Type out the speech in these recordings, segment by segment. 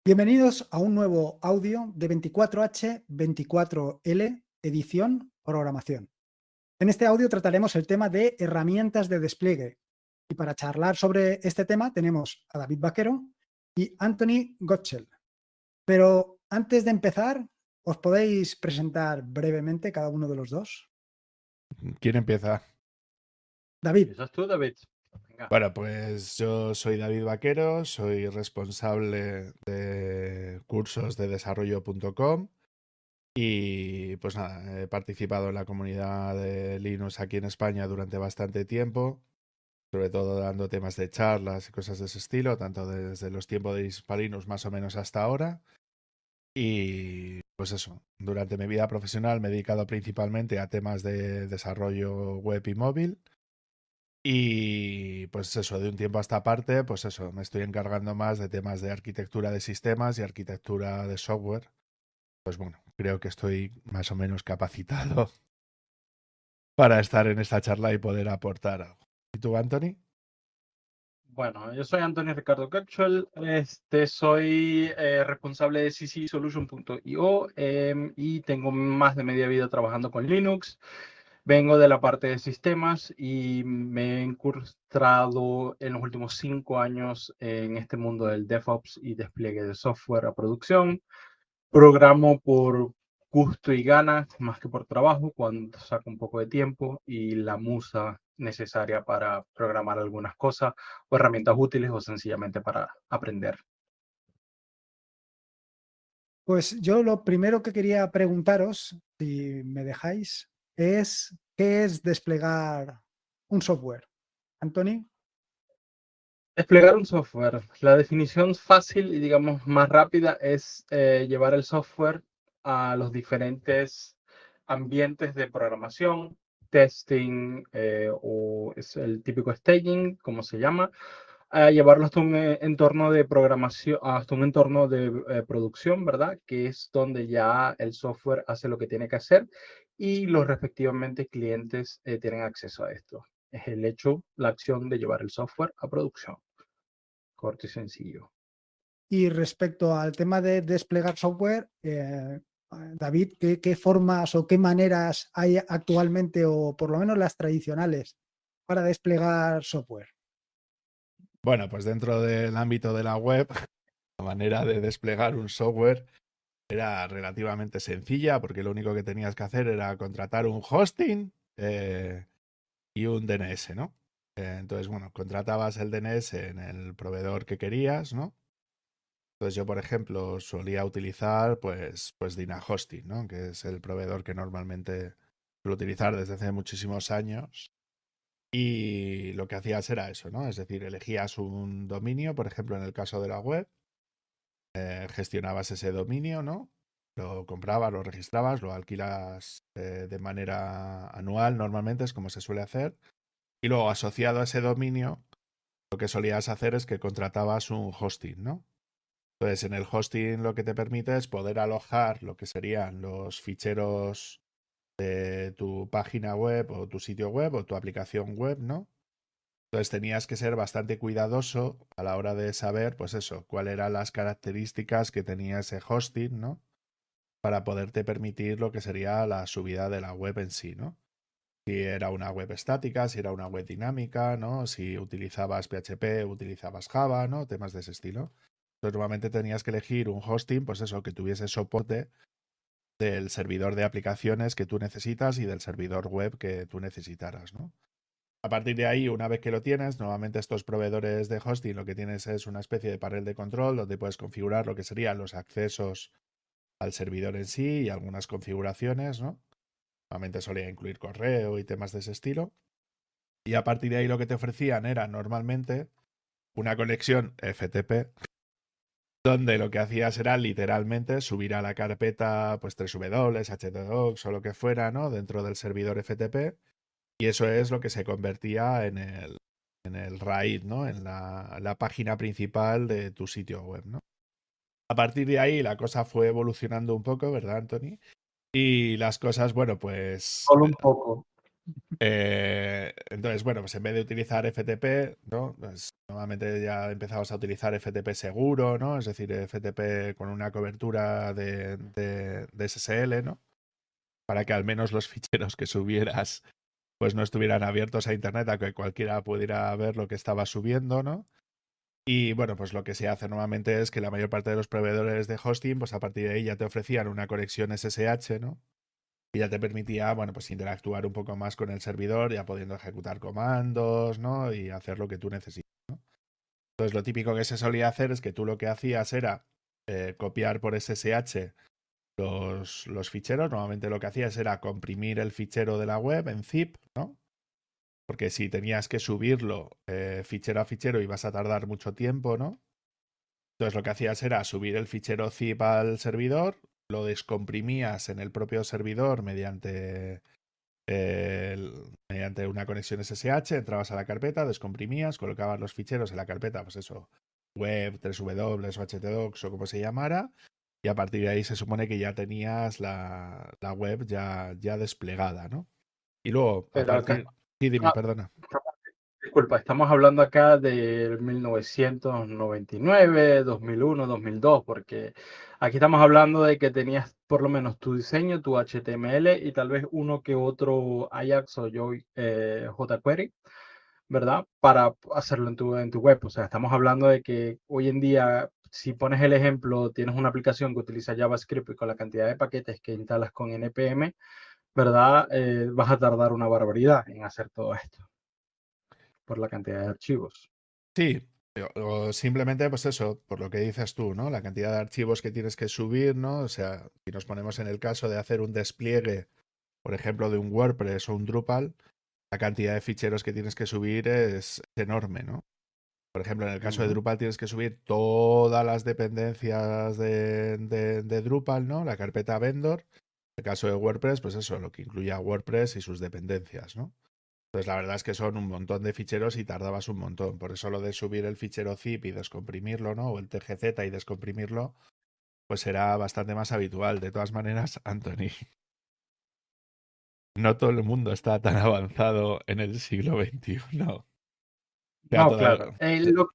Bienvenidos a un nuevo audio de 24H24L, edición programación. En este audio trataremos el tema de herramientas de despliegue. Y para charlar sobre este tema tenemos a David Vaquero y Anthony Gottschel. Pero antes de empezar, ¿os podéis presentar brevemente cada uno de los dos? ¿Quién empieza? David. ¿Empiezas tú, David? Venga. Bueno, pues yo soy David Vaquero, soy responsable de cursos de desarrollo.com y pues nada, he participado en la comunidad de Linux aquí en España durante bastante tiempo, sobre todo dando temas de charlas y cosas de ese estilo, tanto desde los tiempos de Hispalinux más o menos hasta ahora. Y pues eso, durante mi vida profesional me he dedicado principalmente a temas de desarrollo web y móvil. Y pues eso, de un tiempo a esta parte, pues eso, me estoy encargando más de temas de arquitectura de sistemas y arquitectura de software. Pues bueno, creo que estoy más o menos capacitado para estar en esta charla y poder aportar algo. ¿Y tú, Anthony? Bueno, yo soy Antonio Ricardo Gottschel, soy responsable de ccsolution.io y tengo más de media vida trabajando con Linux. Vengo de la parte de sistemas y me he incrustado en los últimos 5 años en este mundo del DevOps y despliegue de software a producción. Programo por gusto y ganas, más que por trabajo, cuando saco un poco de tiempo y la musa necesaria para programar algunas cosas o herramientas útiles o sencillamente para aprender. Pues yo lo primero que quería preguntaros, si me dejáis, es ¿qué es desplegar un software? Anthony. Desplegar un software. La definición fácil y digamos más rápida es llevar el software a los diferentes ambientes de programación, testing o es el típico staging, como se llama, a llevarlo hasta un entorno de programación, hasta un entorno de producción, ¿verdad? Que es donde ya el software hace lo que tiene que hacer y los respectivamente clientes tienen acceso a esto. Es el hecho, la acción de llevar el software a producción. Corto y sencillo. Y respecto al tema de desplegar software, David, ¿qué formas o qué maneras hay actualmente, o por lo menos las tradicionales, para desplegar software? Bueno, pues dentro del ámbito de la web, la manera de desplegar un software era relativamente sencilla porque lo único que tenías que hacer era contratar un hosting y un DNS, ¿no? Entonces, bueno, contratabas el DNS en el proveedor que querías, ¿no? Entonces yo, por ejemplo, solía utilizar pues DynaHosting, ¿no? Que es el proveedor que normalmente suelo utilizar desde hace muchísimos años. Y lo que hacías era eso, ¿no? Es decir, elegías un dominio, por ejemplo, en el caso de la web, gestionabas ese dominio, ¿no? Lo comprabas, lo registrabas, lo alquilas de manera anual, normalmente es como se suele hacer. Y luego, asociado a ese dominio, lo que solías hacer es que contratabas un hosting, ¿no? Entonces, en el hosting lo que te permite es poder alojar lo que serían los ficheros de tu página web o tu sitio web o tu aplicación web, ¿no? Entonces tenías que ser bastante cuidadoso a la hora de saber, pues eso, cuáles eran las características que tenía ese hosting, ¿no? Para poderte permitir lo que sería la subida de la web en sí, ¿no? Si era una web estática, si era una web dinámica, ¿no? Si utilizabas PHP, utilizabas Java, ¿no? Temas de ese estilo. Entonces normalmente tenías que elegir un hosting, pues eso, que tuviese soporte del servidor de aplicaciones que tú necesitas y del servidor web que tú necesitaras, ¿no? A partir de ahí, una vez que lo tienes, normalmente estos proveedores de hosting lo que tienes es una especie de panel de control donde puedes configurar lo que serían los accesos al servidor en sí y algunas configuraciones, ¿no? Normalmente solía incluir correo y temas de ese estilo. Y a partir de ahí lo que te ofrecían era normalmente una conexión FTP donde lo que hacías era literalmente subir a la carpeta pues 3W, htdocs o lo que fuera, ¿no? Dentro del servidor FTP. Y eso es lo que se convertía en el RAID, ¿no? En la página principal de tu sitio web, ¿no? A partir de ahí la cosa fue evolucionando un poco, ¿verdad, Anthony? Y las cosas, bueno, pues Solo un poco. Entonces, bueno, pues en vez de utilizar FTP, ¿no? Pues normalmente ya empezabas a utilizar FTP seguro, ¿no? Es decir, FTP con una cobertura de SSL, ¿no? Para que al menos los ficheros que subieras pues no estuvieran abiertos a internet, a que cualquiera pudiera ver lo que estaba subiendo, ¿no? Y bueno, pues lo que se hace normalmente es que la mayor parte de los proveedores de hosting, pues a partir de ahí ya te ofrecían una conexión SSH, ¿no? Y ya te permitía, bueno, pues interactuar un poco más con el servidor, ya pudiendo ejecutar comandos, ¿no? Y hacer lo que tú necesitas, ¿no? Entonces, lo típico que se solía hacer es que tú lo que hacías era copiar por SSH los ficheros. Normalmente lo que hacías era comprimir el fichero de la web en zip, ¿no? Porque si tenías que subirlo fichero a fichero ibas a tardar mucho tiempo, ¿no? Entonces lo que hacías era subir el fichero zip al servidor, lo descomprimías en el propio servidor mediante una conexión SSH, entrabas a la carpeta, descomprimías, colocabas los ficheros en la carpeta, pues eso, web, 3W o htdocs o como se llamara, y a partir de ahí se supone que ya tenías la web ya desplegada, ¿no? Y luego, a Pero acá, partir... Sí, dime, ah, perdona. disculpa, estamos hablando acá del 1999, 2001, 2002, porque aquí estamos hablando de que tenías por lo menos tu diseño, tu HTML y tal vez uno que otro Ajax o jQuery, ¿verdad? Para hacerlo en tu web. O sea, estamos hablando de que hoy en día, si pones el ejemplo, tienes una aplicación que utiliza JavaScript y con la cantidad de paquetes que instalas con NPM, ¿verdad? Vas a tardar una barbaridad en hacer todo esto por la cantidad de archivos. Sí, o simplemente, pues eso, por lo que dices tú, ¿no? La cantidad de archivos que tienes que subir, ¿no? O sea, si nos ponemos en el caso de hacer un despliegue, por ejemplo, de un WordPress o un Drupal, la cantidad de ficheros que tienes que subir es enorme, ¿no? Por ejemplo, en el caso de Ujú. Drupal tienes que subir todas las dependencias de Drupal, ¿no? La carpeta vendor. En el caso de WordPress, pues eso, lo que incluye a WordPress y sus dependencias, ¿no? Pues la verdad es que son un montón de ficheros y tardabas un montón. Por eso lo de subir el fichero zip y descomprimirlo, ¿no? O el TGZ y descomprimirlo, pues era bastante más habitual. De todas maneras, Anthony, no todo el mundo está tan avanzado en el siglo XXI. Ya No, todavía... claro.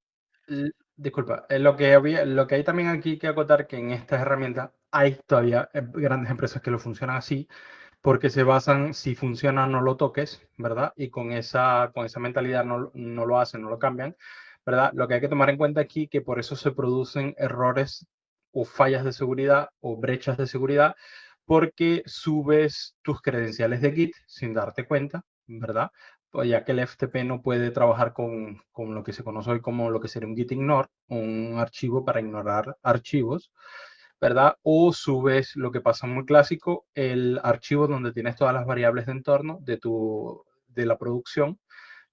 Disculpa, lo que hay también aquí que acotar que en estas herramientas hay todavía grandes empresas que lo funcionan así, porque se basan, si funciona, no lo toques, ¿verdad? Y con esa mentalidad no lo hacen, no lo cambian, ¿verdad? Lo que hay que tomar en cuenta aquí que por eso se producen errores o fallas de seguridad o brechas de seguridad, porque subes tus credenciales de Git sin darte cuenta, ¿verdad? Pues ya que el FTP no puede trabajar con lo que se conoce hoy como lo que sería un Git ignore, un archivo para ignorar archivos, ¿verdad? O subes lo que pasa muy clásico, el archivo donde tienes todas las variables de entorno de la producción,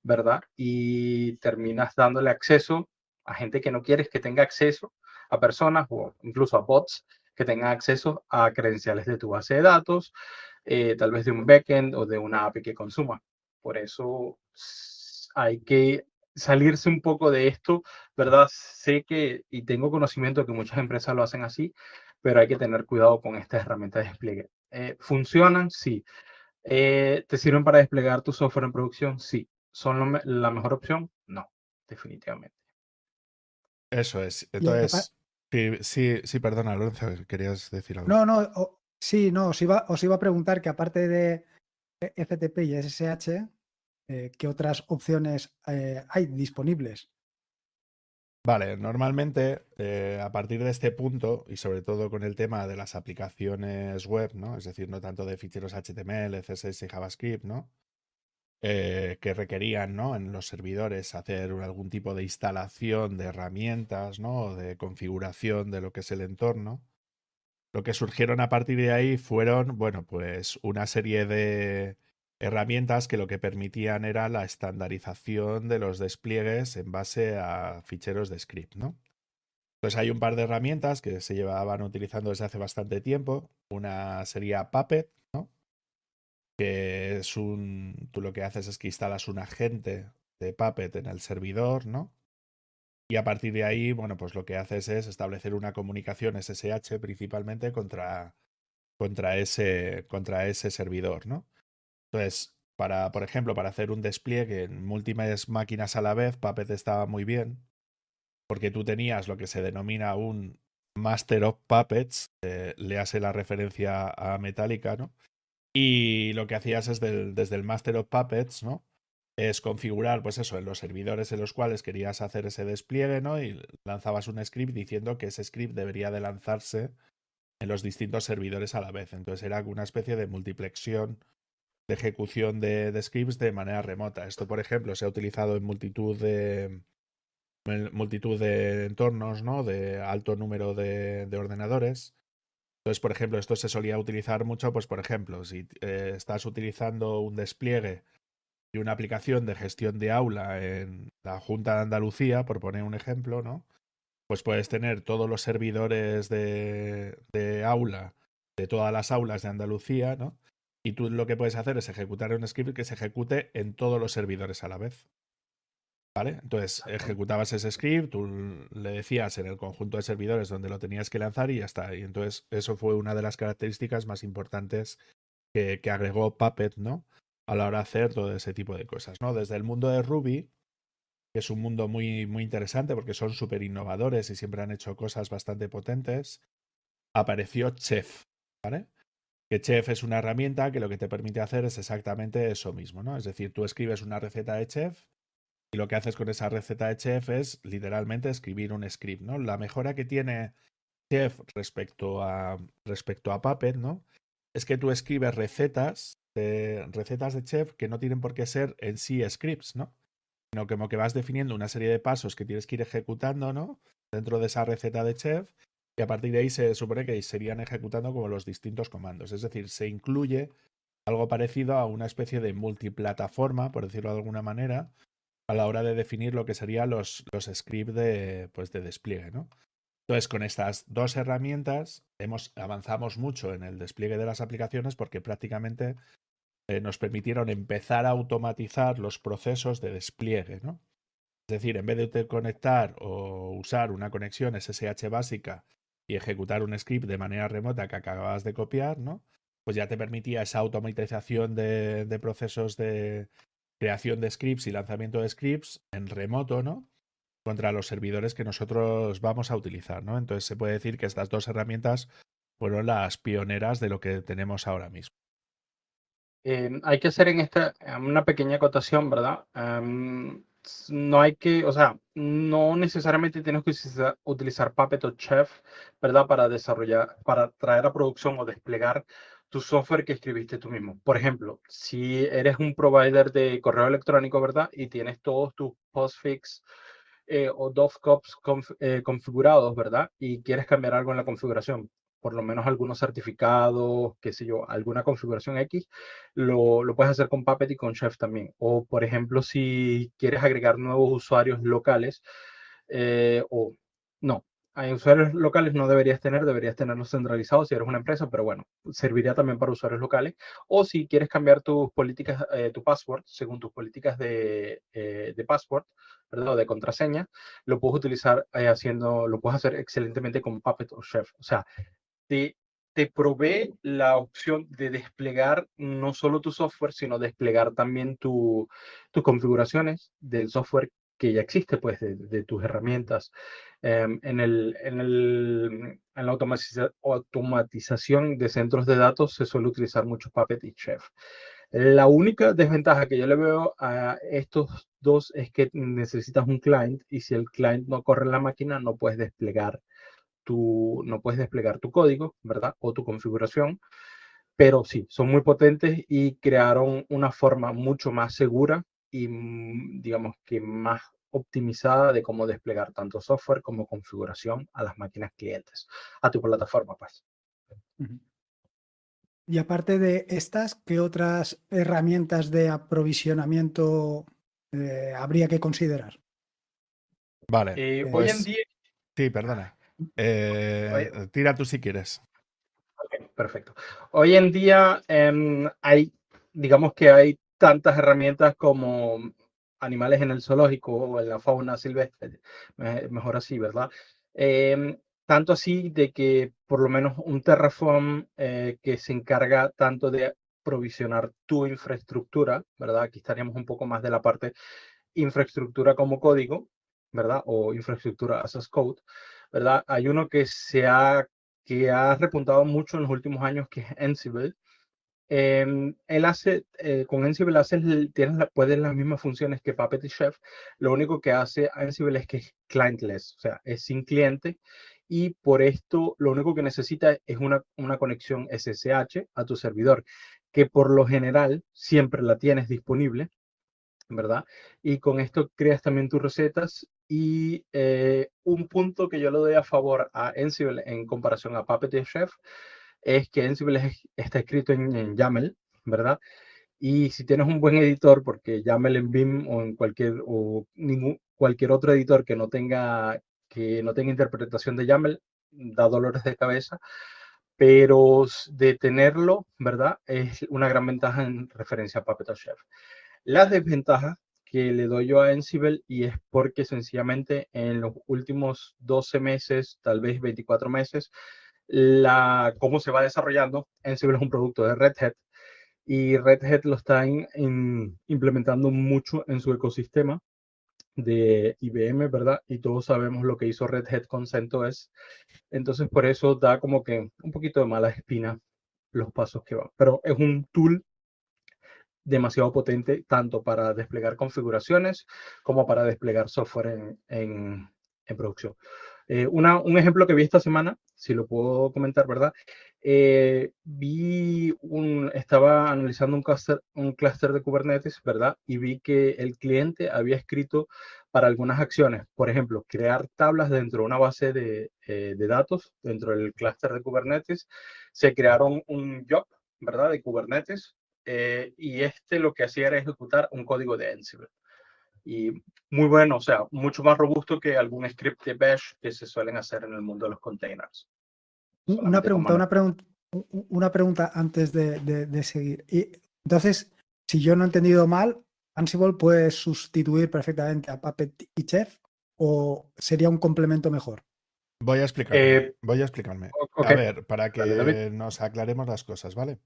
¿verdad? Y terminas dándole acceso a gente que no quieres que tenga acceso, a personas o incluso a bots que tengan acceso a credenciales de tu base de datos, tal vez de un backend o de una API que consuma. Por eso hay que salirse un poco de esto, ¿verdad? Sé que y tengo conocimiento de que muchas empresas lo hacen así, pero hay que tener cuidado con estas herramientas de despliegue. ¿Funcionan? Sí. ¿Te sirven para desplegar tu software en producción? Sí. ¿Son la mejor opción? No, definitivamente. Eso es. Y Entonces, sí, perdona, Lorenzo, querías decir algo. no, no, sí, no, os iba a preguntar que aparte de FTP y SSH, ¿qué otras opciones hay disponibles? Vale, normalmente a partir de este punto, y sobre todo con el tema de las aplicaciones web, ¿no? Es decir, no tanto de ficheros HTML, CSS y JavaScript, ¿no? Que requerían, ¿no? En los servidores hacer algún tipo de instalación de herramientas, ¿no? O de configuración de lo que es el entorno. Lo que surgieron a partir de ahí fueron, bueno, pues una serie de herramientas que lo que permitían era la estandarización de los despliegues en base a ficheros de script, ¿no? Entonces hay un par de herramientas que se llevaban utilizando desde hace bastante tiempo. Una sería Puppet, ¿no? Que es tú lo que haces es que instalas un agente de Puppet en el servidor, ¿no? Y a partir de ahí, bueno, pues lo que haces es establecer una comunicación SSH principalmente contra ese servidor, ¿no? Entonces, por ejemplo, para hacer un despliegue en múltiples máquinas a la vez, Puppet estaba muy bien, porque tú tenías lo que se denomina un Master of Puppets, léase la referencia a Metallica, ¿no? Y lo que hacías es desde el Master of Puppets, ¿no? Es configurar, pues eso, en los servidores en los cuales querías hacer ese despliegue, ¿no? Y lanzabas un script diciendo que ese script debería de lanzarse en los distintos servidores a la vez. Entonces era una especie de multiplexión de ejecución de scripts de manera remota. Esto, por ejemplo, se ha utilizado en multitud de entornos, ¿no? De alto número de ordenadores. Entonces, por ejemplo, esto se solía utilizar mucho, pues por ejemplo, si estás utilizando un despliegue de una aplicación de gestión de aula en la Junta de Andalucía, por poner un ejemplo, ¿no? Pues puedes tener todos los servidores de aula de todas las aulas de Andalucía, ¿no? Y tú lo que puedes hacer es ejecutar un script que se ejecute en todos los servidores a la vez. ¿Vale? Entonces ejecutabas ese script, tú le decías en el conjunto de servidores donde lo tenías que lanzar y ya está. Y entonces eso fue una de las características más importantes que agregó Puppet, ¿no? A la hora de hacer todo ese tipo de cosas, ¿no? Desde el mundo de Ruby, que es un mundo muy, muy interesante porque son súper innovadores y siempre han hecho cosas bastante potentes, apareció Chef, ¿vale? Que Chef es una herramienta que lo que te permite hacer es exactamente eso mismo, ¿no? Es decir, tú escribes una receta de Chef y lo que haces con esa receta de Chef es literalmente escribir un script, ¿no? La mejora que tiene Chef respecto a Puppet, ¿no? Es que tú escribes recetas de Chef que no tienen por qué ser en sí scripts, ¿no? Sino como que vas definiendo una serie de pasos que tienes que ir ejecutando, ¿no? Dentro de esa receta de Chef, y a partir de ahí se supone que serían ejecutando como los distintos comandos. Es decir, se incluye algo parecido a una especie de multiplataforma, por decirlo de alguna manera, a la hora de definir lo que serían los scripts de despliegue, ¿no? Entonces, con estas dos herramientas avanzamos mucho en el despliegue de las aplicaciones porque prácticamente nos permitieron empezar a automatizar los procesos de despliegue, ¿no? Es decir, en vez de conectar o usar una conexión SSH básica y ejecutar un script de manera remota que acababas de copiar, ¿no? Pues ya te permitía esa automatización de procesos de creación de scripts y lanzamiento de scripts en remoto, ¿no? Contra los servidores que nosotros vamos a utilizar, ¿no? Entonces se puede decir que estas dos herramientas fueron las pioneras de lo que tenemos ahora mismo. Hay que hacer en esta una pequeña acotación, ¿verdad? No hay que, o sea, no necesariamente tienes que utilizar Puppet o Chef, ¿verdad? Para desarrollar, para traer a producción o desplegar tu software que escribiste tú mismo. Por ejemplo, si eres un provider de correo electrónico, ¿verdad? Y tienes todos tus postfix o DovCops configurados, ¿verdad? Y quieres cambiar algo en la configuración, por lo menos algunos certificados, qué sé yo, alguna configuración X, lo puedes hacer con Puppet y con Chef también. O, por ejemplo, si quieres agregar nuevos usuarios locales, o no, hay usuarios locales no deberías tenerlos centralizados si eres una empresa, pero bueno, serviría también para usuarios locales. O si quieres cambiar tus políticas, tu password, según tus políticas de password, ¿verdad? O de contraseña, lo puedes utilizar lo puedes hacer excelentemente con Puppet o Chef. O sea, te provee la opción de desplegar no solo tu software, sino desplegar también tus configuraciones del software que ya existe, pues, de tus herramientas. En la automatización de centros de datos se suele utilizar mucho Puppet y Chef. La única desventaja que yo le veo a estos dos es que necesitas un client y si el client no corre en la máquina no puedes desplegar tu código, ¿verdad? O tu configuración, pero sí, son muy potentes y crearon una forma mucho más segura y digamos que más optimizada de cómo desplegar tanto software como configuración a las máquinas clientes, a tu plataforma, pues. Y aparte de estas, ¿qué otras herramientas de aprovisionamiento habría que considerar? Vale, Hoy en pues día, sí, perdona. hoy- Tira tú si quieres. ok, perfecto. Hoy en día digamos que hay tantas herramientas como animales en el zoológico o en la fauna silvestre, mejor así, ¿verdad? Tanto así de que por lo menos un Terraform que se encarga tanto de provisionar tu infraestructura, ¿verdad? Aquí estaríamos un poco más de la parte infraestructura como código, ¿verdad? O infraestructura as code, ¿verdad? Hay uno que ha repuntado mucho en los últimos años, que es Ansible. Él hace, con Ansible puedes las mismas funciones que Puppet y Chef. Lo único que hace Ansible es que es clientless, o sea, es sin cliente, y por esto lo único que necesita es una conexión SSH a tu servidor, que por lo general siempre la tienes disponible, ¿verdad? Y con esto creas también tus recetas. Y un punto que yo le doy a favor a Ansible en comparación a Puppet y Chef es que Ansible está escrito en YAML, ¿verdad? Y si tienes un buen editor, porque YAML en Vim o en cualquier otro editor que no tenga interpretación de YAML, da dolores de cabeza, pero de tenerlo, ¿verdad? Es una gran ventaja en referencia a Puppet o Chef. Las desventajas que le doy yo a Ansible, y es porque sencillamente en los últimos 12 meses, tal vez 24 meses, cómo se va desarrollando. Ansible es un producto de Red Hat, y Red Hat lo está implementando mucho en su ecosistema de IBM, ¿verdad? Y todos sabemos lo que hizo Red Hat con CentOS. Entonces, por eso da como que un poquito de mala espina los pasos que van. Pero es un tool demasiado potente tanto para desplegar configuraciones como para desplegar software en producción. Un ejemplo que vi esta semana, si lo puedo comentar, ¿verdad? Estaba analizando un clúster de Kubernetes, ¿verdad? Y vi que el cliente había escrito para algunas acciones, por ejemplo, crear tablas dentro de una base de datos dentro del clúster de Kubernetes. Se crearon un job, ¿verdad? De Kubernetes, y lo que hacía era ejecutar un código de Ansible. Y muy bueno, o sea, mucho más robusto que algún script de Bash que se suelen hacer en el mundo de los containers. Una pregunta antes de seguir. Y entonces, si yo no he entendido mal, Ansible puede sustituir perfectamente a Puppet y Chef, ¿o sería un complemento mejor? Voy a explicarme. Okay. A ver, para que David, nos aclaremos las cosas, ¿vale?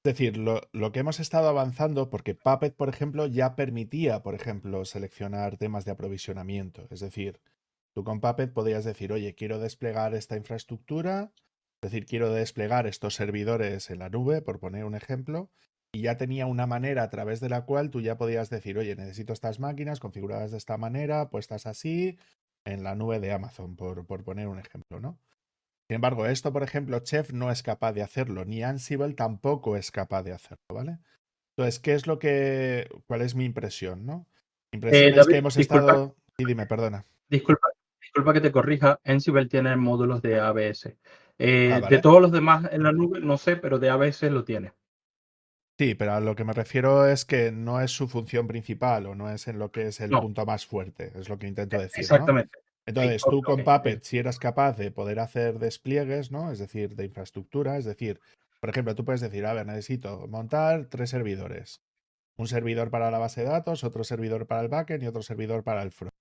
Es decir, lo que hemos estado avanzando, porque Puppet, por ejemplo, ya permitía, por ejemplo, seleccionar temas de aprovisionamiento. Es decir, tú con Puppet podías decir, oye, quiero desplegar esta infraestructura, es decir, quiero desplegar estos servidores en la nube, por poner un ejemplo, y ya tenía una manera a través de la cual tú ya podías decir, oye, necesito estas máquinas configuradas de esta manera, puestas así, en la nube de Amazon, por poner un ejemplo, ¿no? Sin embargo, esto, por ejemplo, Chef no es capaz de hacerlo, ni Ansible tampoco es capaz de hacerlo, ¿vale? Entonces, ¿cuál es mi impresión, no? Mi impresión es que David, hemos disculpa, estado... Sí, dime, perdona. disculpa que te corrija. Ansible tiene módulos de ABS. De Vale. todos los demás en la nube, no sé, pero de ABS lo tiene. Sí, pero a lo que me refiero es que no es su función principal o no es en lo que es el No, punto más fuerte, es lo que intento decir, ¿no? exactamente. Sí, Entonces, tú con ok. Puppet, si eras capaz de poder hacer despliegues, ¿no? Es decir, de infraestructura, es decir, por ejemplo, tú puedes decir, a ver, necesito montar 3 servidores. Un servidor para la base de datos, otro servidor para el backend y otro servidor para el front.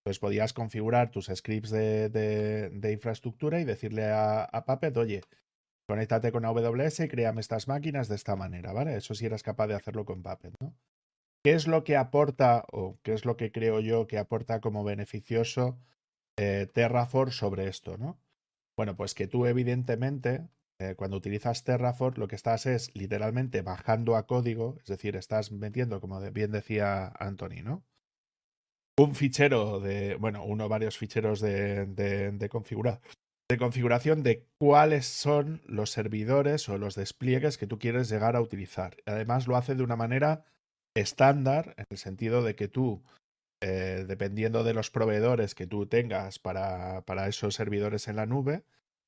Entonces podías configurar tus scripts de infraestructura y decirle a Puppet, oye, conéctate con AWS y créame estas máquinas de esta manera, ¿vale? Eso sí eras capaz de hacerlo con Puppet, ¿no? ¿Qué es lo que aporta o qué es lo que creo yo que aporta como beneficioso Terraform sobre esto, ¿no? Bueno, pues que tú evidentemente cuando utilizas Terraform lo que estás es literalmente bajando a código, es decir, estás metiendo, como bien decía Anthony, ¿no? Un fichero varios ficheros de configuración de cuáles son los servidores o los despliegues que tú quieres llegar a utilizar. Además lo hace de una manera estándar, en el sentido de que tú, dependiendo de los proveedores que tú tengas para esos servidores en la nube,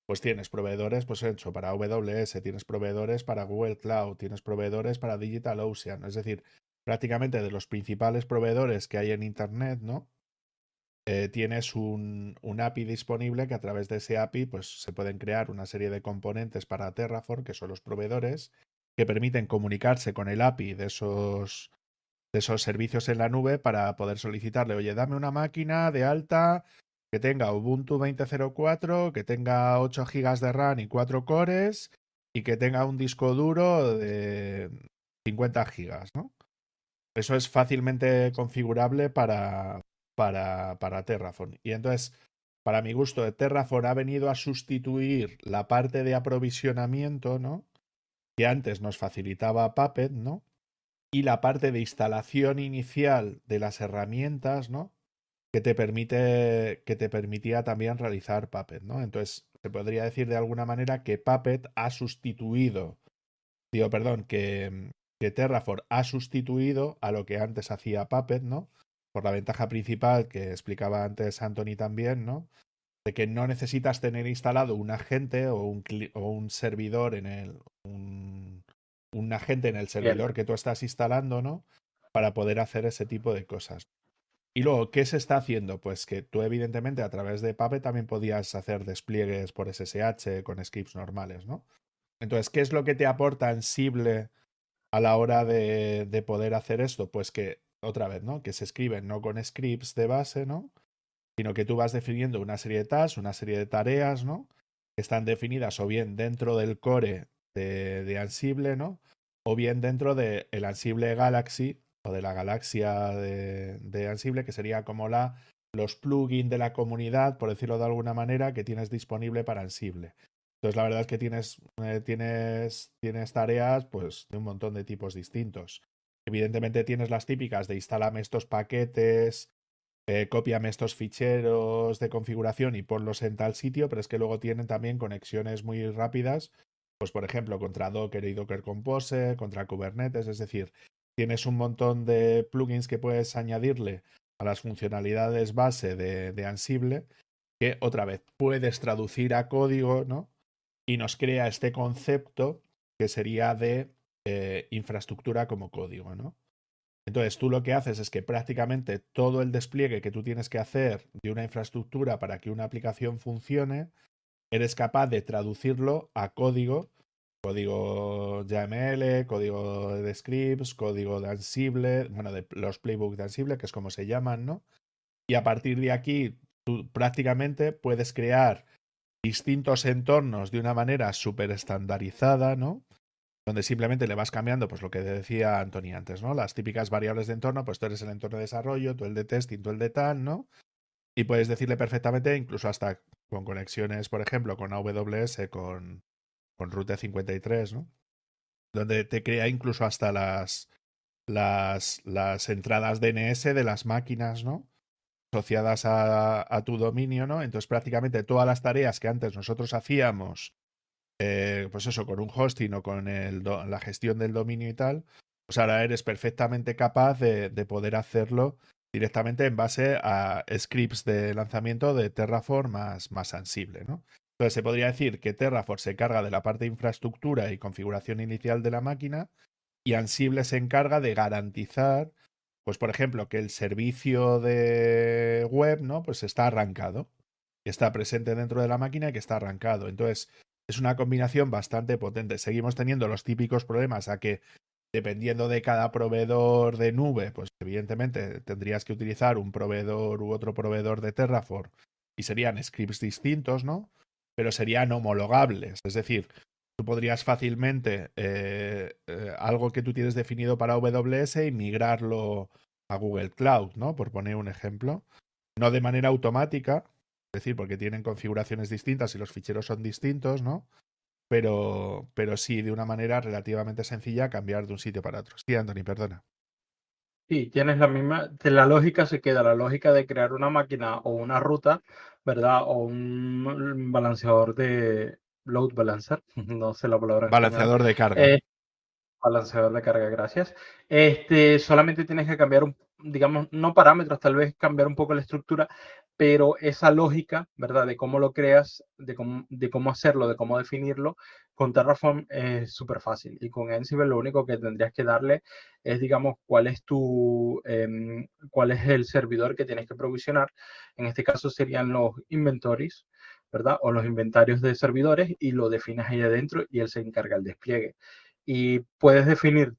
pues tienes proveedores, pues hecho para AWS, tienes proveedores para Google Cloud, tienes proveedores para DigitalOcean, es decir, prácticamente de los principales proveedores que hay en Internet, ¿no? Tienes un API disponible que a través de ese API pues, se pueden crear una serie de componentes para Terraform, que son los proveedores, que permiten comunicarse con el API de esos servicios en la nube para poder solicitarle, oye, dame una máquina de alta que tenga Ubuntu 20.04, que tenga 8 GB de RAM y 4 cores y que tenga un disco duro de 50 gigas, ¿no? Eso es fácilmente configurable para Terraform. Y entonces, para mi gusto, Terraform ha venido a sustituir la parte de aprovisionamiento, ¿no? Que antes nos facilitaba Puppet, ¿no? Y la parte de instalación inicial de las herramientas, ¿no? Que te permitía también realizar Puppet, ¿no? Entonces, se podría decir de alguna manera que Puppet ha sustituido, que Terraform ha sustituido a lo que antes hacía Puppet, ¿no? Por la ventaja principal que explicaba antes Anthony también, ¿no? De que no necesitas tener instalado un agente o un servidor un agente en el servidor que tú estás instalando, ¿no? Para poder hacer ese tipo de cosas. Y luego, ¿qué se está haciendo? Pues que tú, evidentemente, a través de Puppet también podías hacer despliegues por SSH con scripts normales, ¿no? Entonces, ¿qué es lo que te aporta Ansible a la hora de poder hacer esto? Pues que, otra vez, ¿no? Que se escriben no con scripts de base, ¿no? Sino que tú vas definiendo una serie de tasks, una serie de tareas, ¿no? Que están definidas o bien dentro del core de Ansible, ¿no? O bien dentro del Ansible Galaxy o de la galaxia de Ansible, que sería como los plugins de la comunidad, por decirlo de alguna manera, que tienes disponible para Ansible. Entonces, la verdad es que tienes tareas pues, de un montón de tipos distintos. Evidentemente tienes las típicas de instálame estos paquetes, cópiame estos ficheros de configuración y ponlos en tal sitio, pero es que luego tienen también conexiones muy rápidas, pues por ejemplo contra Docker y Docker Compose, contra Kubernetes, es decir, tienes un montón de plugins que puedes añadirle a las funcionalidades base de Ansible, que otra vez puedes traducir a código, ¿no? Y nos crea este concepto que sería de infraestructura como código, ¿no? Entonces tú lo que haces es que prácticamente todo el despliegue que tú tienes que hacer de una infraestructura para que una aplicación funcione, eres capaz de traducirlo a código, código YAML, código de scripts, código de Ansible, bueno, de los playbooks de Ansible, que es como se llaman, ¿no? Y a partir de aquí tú prácticamente puedes crear distintos entornos de una manera súper estandarizada, ¿no? Donde simplemente le vas cambiando, pues lo que decía Anthony antes, ¿no? Las típicas variables de entorno, pues tú eres el entorno de desarrollo, tú el de testing, tú el de tal, ¿no? Y puedes decirle perfectamente, incluso hasta con conexiones, por ejemplo, con AWS, con Route 53, ¿no? Donde te crea incluso hasta las entradas DNS de las máquinas, ¿no? Asociadas a tu dominio, ¿no? Entonces prácticamente todas las tareas que antes nosotros hacíamos, pues eso, con un hosting o con la gestión del dominio y tal, pues ahora eres perfectamente capaz de poder hacerlo directamente en base a scripts de lanzamiento de Terraform más Ansible, ¿no? Entonces se podría decir que Terraform se encarga de la parte de infraestructura y configuración inicial de la máquina y Ansible se encarga de garantizar, pues por ejemplo, que el servicio de web, ¿no? Pues está arrancado, que está presente dentro de la máquina y que está arrancado. Entonces, es una combinación bastante potente. Seguimos teniendo los típicos problemas a que, dependiendo de cada proveedor de nube, pues evidentemente tendrías que utilizar un proveedor u otro proveedor de Terraform y serían scripts distintos, ¿no? Pero serían homologables. Es decir, tú podrías fácilmente algo que tú tienes definido para AWS y migrarlo a Google Cloud, ¿no? Por poner un ejemplo. No de manera automática, es decir, porque tienen configuraciones distintas y los ficheros son distintos, ¿no? Pero sí, de una manera relativamente sencilla, cambiar de un sitio para otro. Sí, Anthony, perdona. Sí, tienes la misma, la lógica se queda, la lógica de crear una máquina o una ruta, ¿verdad? O un balanceador de load balancer, no sé la palabra en español. Balanceador de carga. Balanceador de carga, gracias. Solamente tienes que cambiar, digamos, no parámetros, tal vez cambiar un poco la estructura, pero esa lógica, ¿verdad? De cómo lo creas, de cómo hacerlo, de cómo definirlo, con Terraform es súper fácil. Y con Ansible lo único que tendrías que darle es, digamos, cuál es el servidor que tienes que provisionar. En este caso serían los inventories, ¿verdad? O los inventarios de servidores y lo defines ahí adentro y él se encarga del despliegue. Y puedes definir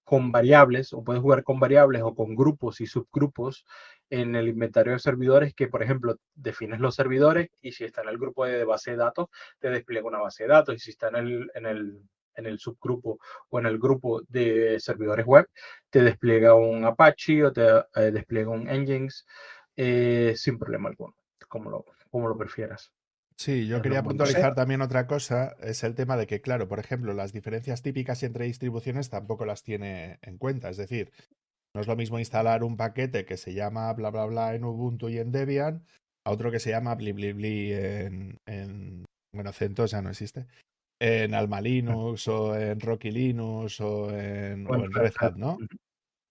con variables, o puedes jugar con variables o con grupos y subgrupos en el inventario de servidores, que por ejemplo defines los servidores y si está en el grupo de base de datos, te despliega una base de datos, y si está en el subgrupo o en el grupo de servidores web, te despliega un Apache o te despliega un Nginx sin problema alguno, como lo prefieras. Sí, yo Es quería lo más puntualizar básico. también otra cosa, es el tema de que, claro, por ejemplo, las diferencias típicas entre distribuciones tampoco las tiene en cuenta. Es decir, no es lo mismo instalar un paquete que se llama bla bla bla en Ubuntu y en Debian a otro que se llama bli bli bli bueno, CentOS ya no existe, en Alma Linux o en Rocky Linux o O en en Red Red Hat. Hat, ¿no?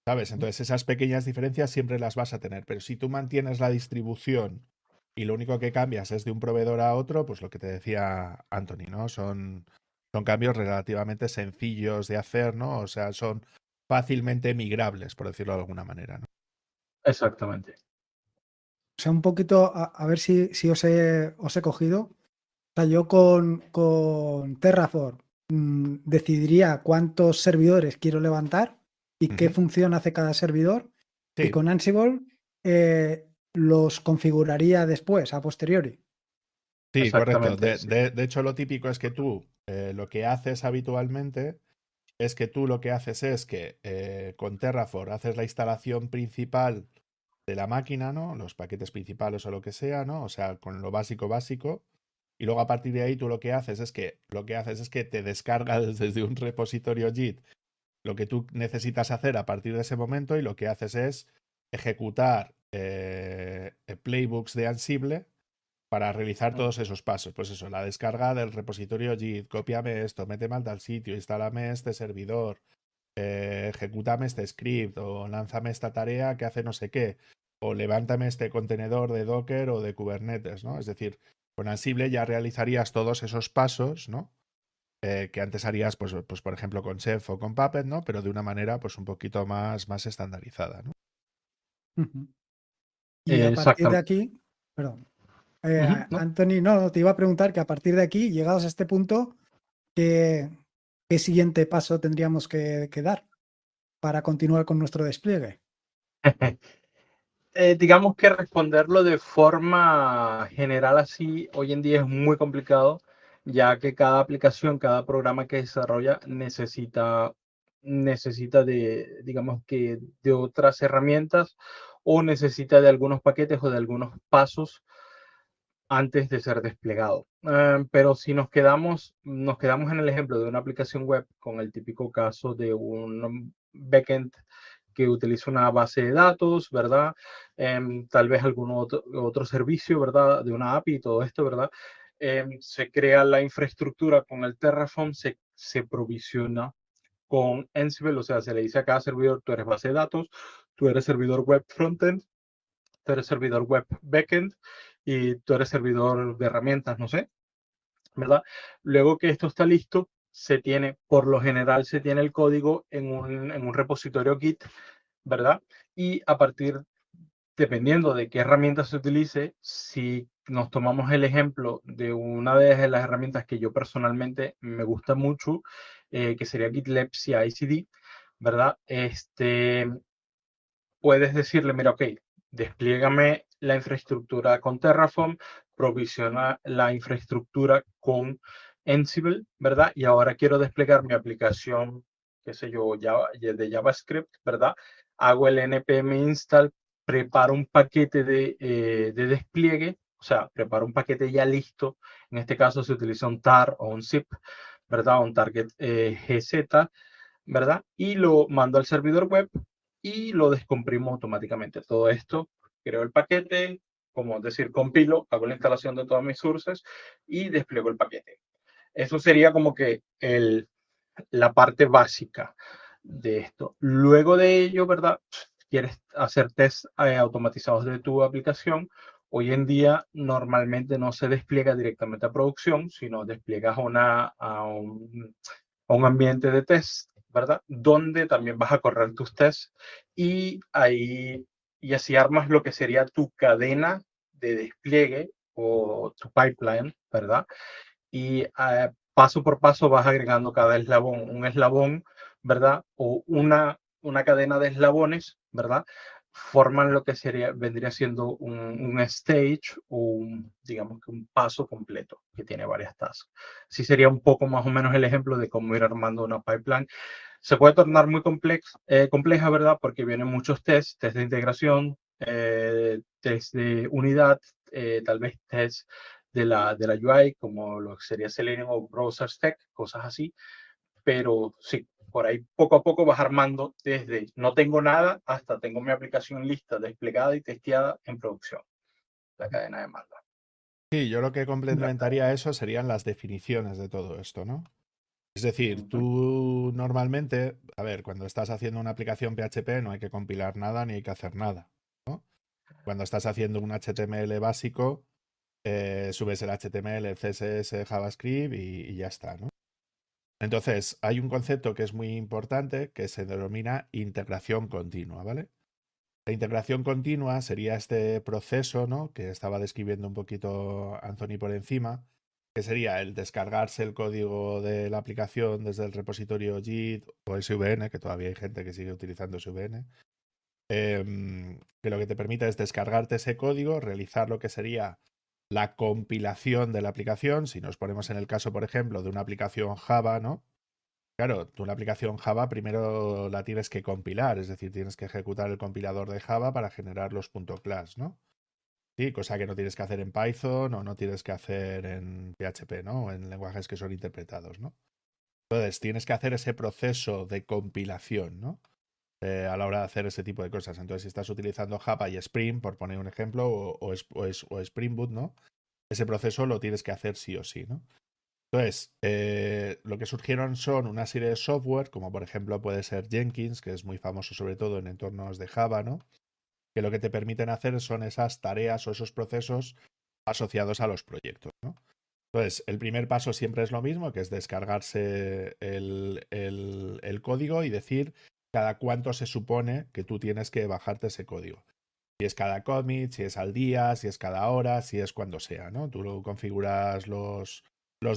¿Sabes? Entonces esas pequeñas diferencias siempre las vas a tener, pero si tú mantienes la distribución y lo único que cambias es de un proveedor a otro, pues lo que te decía Anthony, ¿no? Son cambios relativamente sencillos de hacer, ¿no? O sea, son fácilmente migrables, por decirlo de alguna manera, ¿no? Exactamente. O sea, un poquito, a ver si os he cogido. O sea, yo con Terraform decidiría cuántos servidores quiero levantar y qué Ujú. función hace cada servidor. Y Sí, con Ansible los configuraría después, a posteriori. sí, correcto. Exactamente, sí. De hecho, lo típico es que tú lo que haces habitualmente es que tú lo que haces es que con Terraform haces la instalación principal de la máquina, ¿no? Los paquetes principales o lo que sea, ¿no? O sea, con lo básico básico. Y luego a partir de ahí tú lo que haces es que te descargas desde un repositorio Git lo que tú necesitas hacer a partir de ese momento y lo que haces es ejecutar playbooks de Ansible para realizar todos esos pasos. Pues eso, la descarga del repositorio Git, cópiame esto, méteme al tal sitio, instálame este servidor, ejecútame este script o lánzame esta tarea que hace no sé qué, o levántame este contenedor de Docker o de Kubernetes, ¿no? Es decir, con Ansible ya realizarías todos esos pasos, ¿no? Que antes harías, pues, por ejemplo, con Chef o con Puppet, ¿no? Pero de una manera, pues, un poquito más estandarizada, ¿no? Ujú. Y a partir de Exactamente. aquí, perdón, Ujú, ¿no? Anthony, no, te iba a preguntar que a partir de aquí, llegados a este punto, ¿qué, qué siguiente paso tendríamos que dar para continuar con nuestro despliegue? Digamos que responderlo de forma general así hoy en día es muy complicado, ya que cada aplicación, cada programa que desarrolla necesita de, digamos que, de otras herramientas, o necesita de algunos paquetes o de algunos pasos antes de ser desplegado. Pero si nos quedamos en el ejemplo de una aplicación web con el típico caso de un backend que utiliza una base de datos, ¿verdad? Tal vez algún otro servicio, ¿verdad? De una API y todo esto, ¿verdad? Se crea la infraestructura con el Terraform, se provisiona con Ansible, o sea, se le dice a cada servidor, tú eres base de datos, tú eres servidor web frontend, tú eres servidor web backend y tú eres servidor de herramientas, no sé, ¿verdad? Luego que esto está listo, por lo general, se tiene el código en un repositorio Git, ¿verdad? Y dependiendo de qué herramienta se utilice, si nos tomamos el ejemplo de una de las herramientas que yo personalmente me gusta mucho, que sería GitLab CI/CD, ¿verdad? Puedes decirle, mira, ok, despliégame la infraestructura con Terraform, provisiona la infraestructura con Ansible, ¿verdad? Y ahora quiero desplegar mi aplicación, qué sé yo, de JavaScript, ¿verdad? Hago el npm install, preparo un paquete de despliegue, o sea, preparo un paquete ya listo. En este caso se utiliza un tar o un zip, ¿verdad? Un target GZ, ¿verdad? Y lo mando al servidor web y lo descomprimo automáticamente. Todo esto, creo el paquete, como decir, compilo, hago la instalación de todas mis sources y despliego el paquete. Eso sería como que la parte básica de esto. Luego de ello, ¿verdad? Quieres hacer tests automatizados de tu aplicación. Hoy en día normalmente no se despliega directamente a producción, sino despliegas a un ambiente de test, ¿verdad? Donde también vas a correr tus tests y así armas lo que sería tu cadena de despliegue o tu pipeline, ¿verdad? Y paso por paso vas agregando cada eslabón. Un eslabón ¿verdad? O una cadena de eslabones, ¿verdad? Forman lo que vendría siendo un stage o digamos que un paso completo que tiene varias tasks. Así sería un poco más o menos el ejemplo de cómo ir armando una pipeline. Se puede tornar muy compleja, ¿verdad? Porque vienen muchos tests de integración, test de unidad, tal vez test de la UI, como lo que sería Selenium o Browser Stack, cosas así. Pero sí, por ahí poco a poco vas armando desde no tengo nada hasta tengo mi aplicación lista, desplegada y testeada en producción, la cadena de mando. Sí, yo lo que complementaría eso serían las definiciones de todo esto, ¿no? Es decir, tú normalmente, a ver, cuando estás haciendo una aplicación PHP no hay que compilar nada ni hay que hacer nada, ¿no? Cuando estás haciendo un HTML básico, subes el HTML, el CSS, JavaScript y ya está, ¿no? Entonces, hay un concepto que es muy importante que se denomina integración continua, ¿vale? La integración continua sería este proceso, ¿no?, que estaba describiendo un poquito Anthony por encima, que sería el descargarse el código de la aplicación desde el repositorio Git o SVN, que todavía hay gente que sigue utilizando SVN, que lo que te permite es descargarte ese código, realizar lo que sería la compilación de la aplicación. Si nos ponemos en el caso, por ejemplo, de una aplicación Java, ¿no? Claro, tú una aplicación Java primero la tienes que compilar, es decir, tienes que ejecutar el compilador de Java para generar los .class, ¿no? Sí, cosa que no tienes que hacer en Python o no tienes que hacer en PHP, ¿no? O en lenguajes que son interpretados, ¿no? Entonces, tienes que hacer ese proceso de compilación, ¿no? A la hora de hacer ese tipo de cosas. Entonces, si estás utilizando Java y Spring, por poner un ejemplo, o Spring Boot, ¿no? Ese proceso lo tienes que hacer sí o sí, ¿no? Entonces, lo que surgieron son una serie de software, como por ejemplo puede ser Jenkins, que es muy famoso sobre todo en entornos de Java, ¿no? Que lo que te permiten hacer son esas tareas o esos procesos asociados a los proyectos, ¿no? Entonces, el primer paso siempre es lo mismo, que es descargarse el código y decir cada cuánto se supone que tú tienes que bajarte ese código. Si es cada commit, si es al día, si es cada hora, si es cuando sea, ¿no? Tú lo configuras los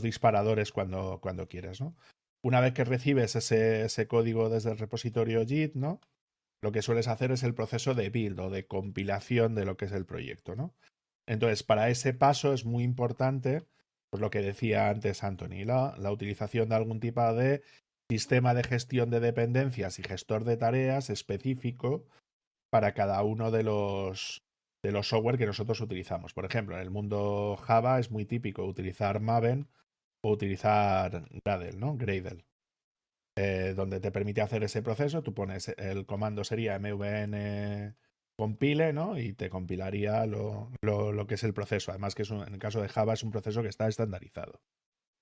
disparadores cuando quieres, ¿no? Una vez que recibes ese código desde el repositorio Git, ¿no? Lo que sueles hacer es el proceso de build o de compilación de lo que es el proyecto, ¿no? Entonces, para ese paso es muy importante, pues lo que decía antes Anthony, la utilización de algún tipo de sistema de gestión de dependencias y gestor de tareas específico para cada uno de los software que nosotros utilizamos. Por ejemplo, en el mundo Java es muy típico utilizar Maven o utilizar Gradle, ¿no? Gradle. Donde te permite hacer ese proceso, tú pones el comando sería mvn compile, ¿no? Y te compilaría lo que es el proceso. Además que en el caso de Java es un proceso que está estandarizado.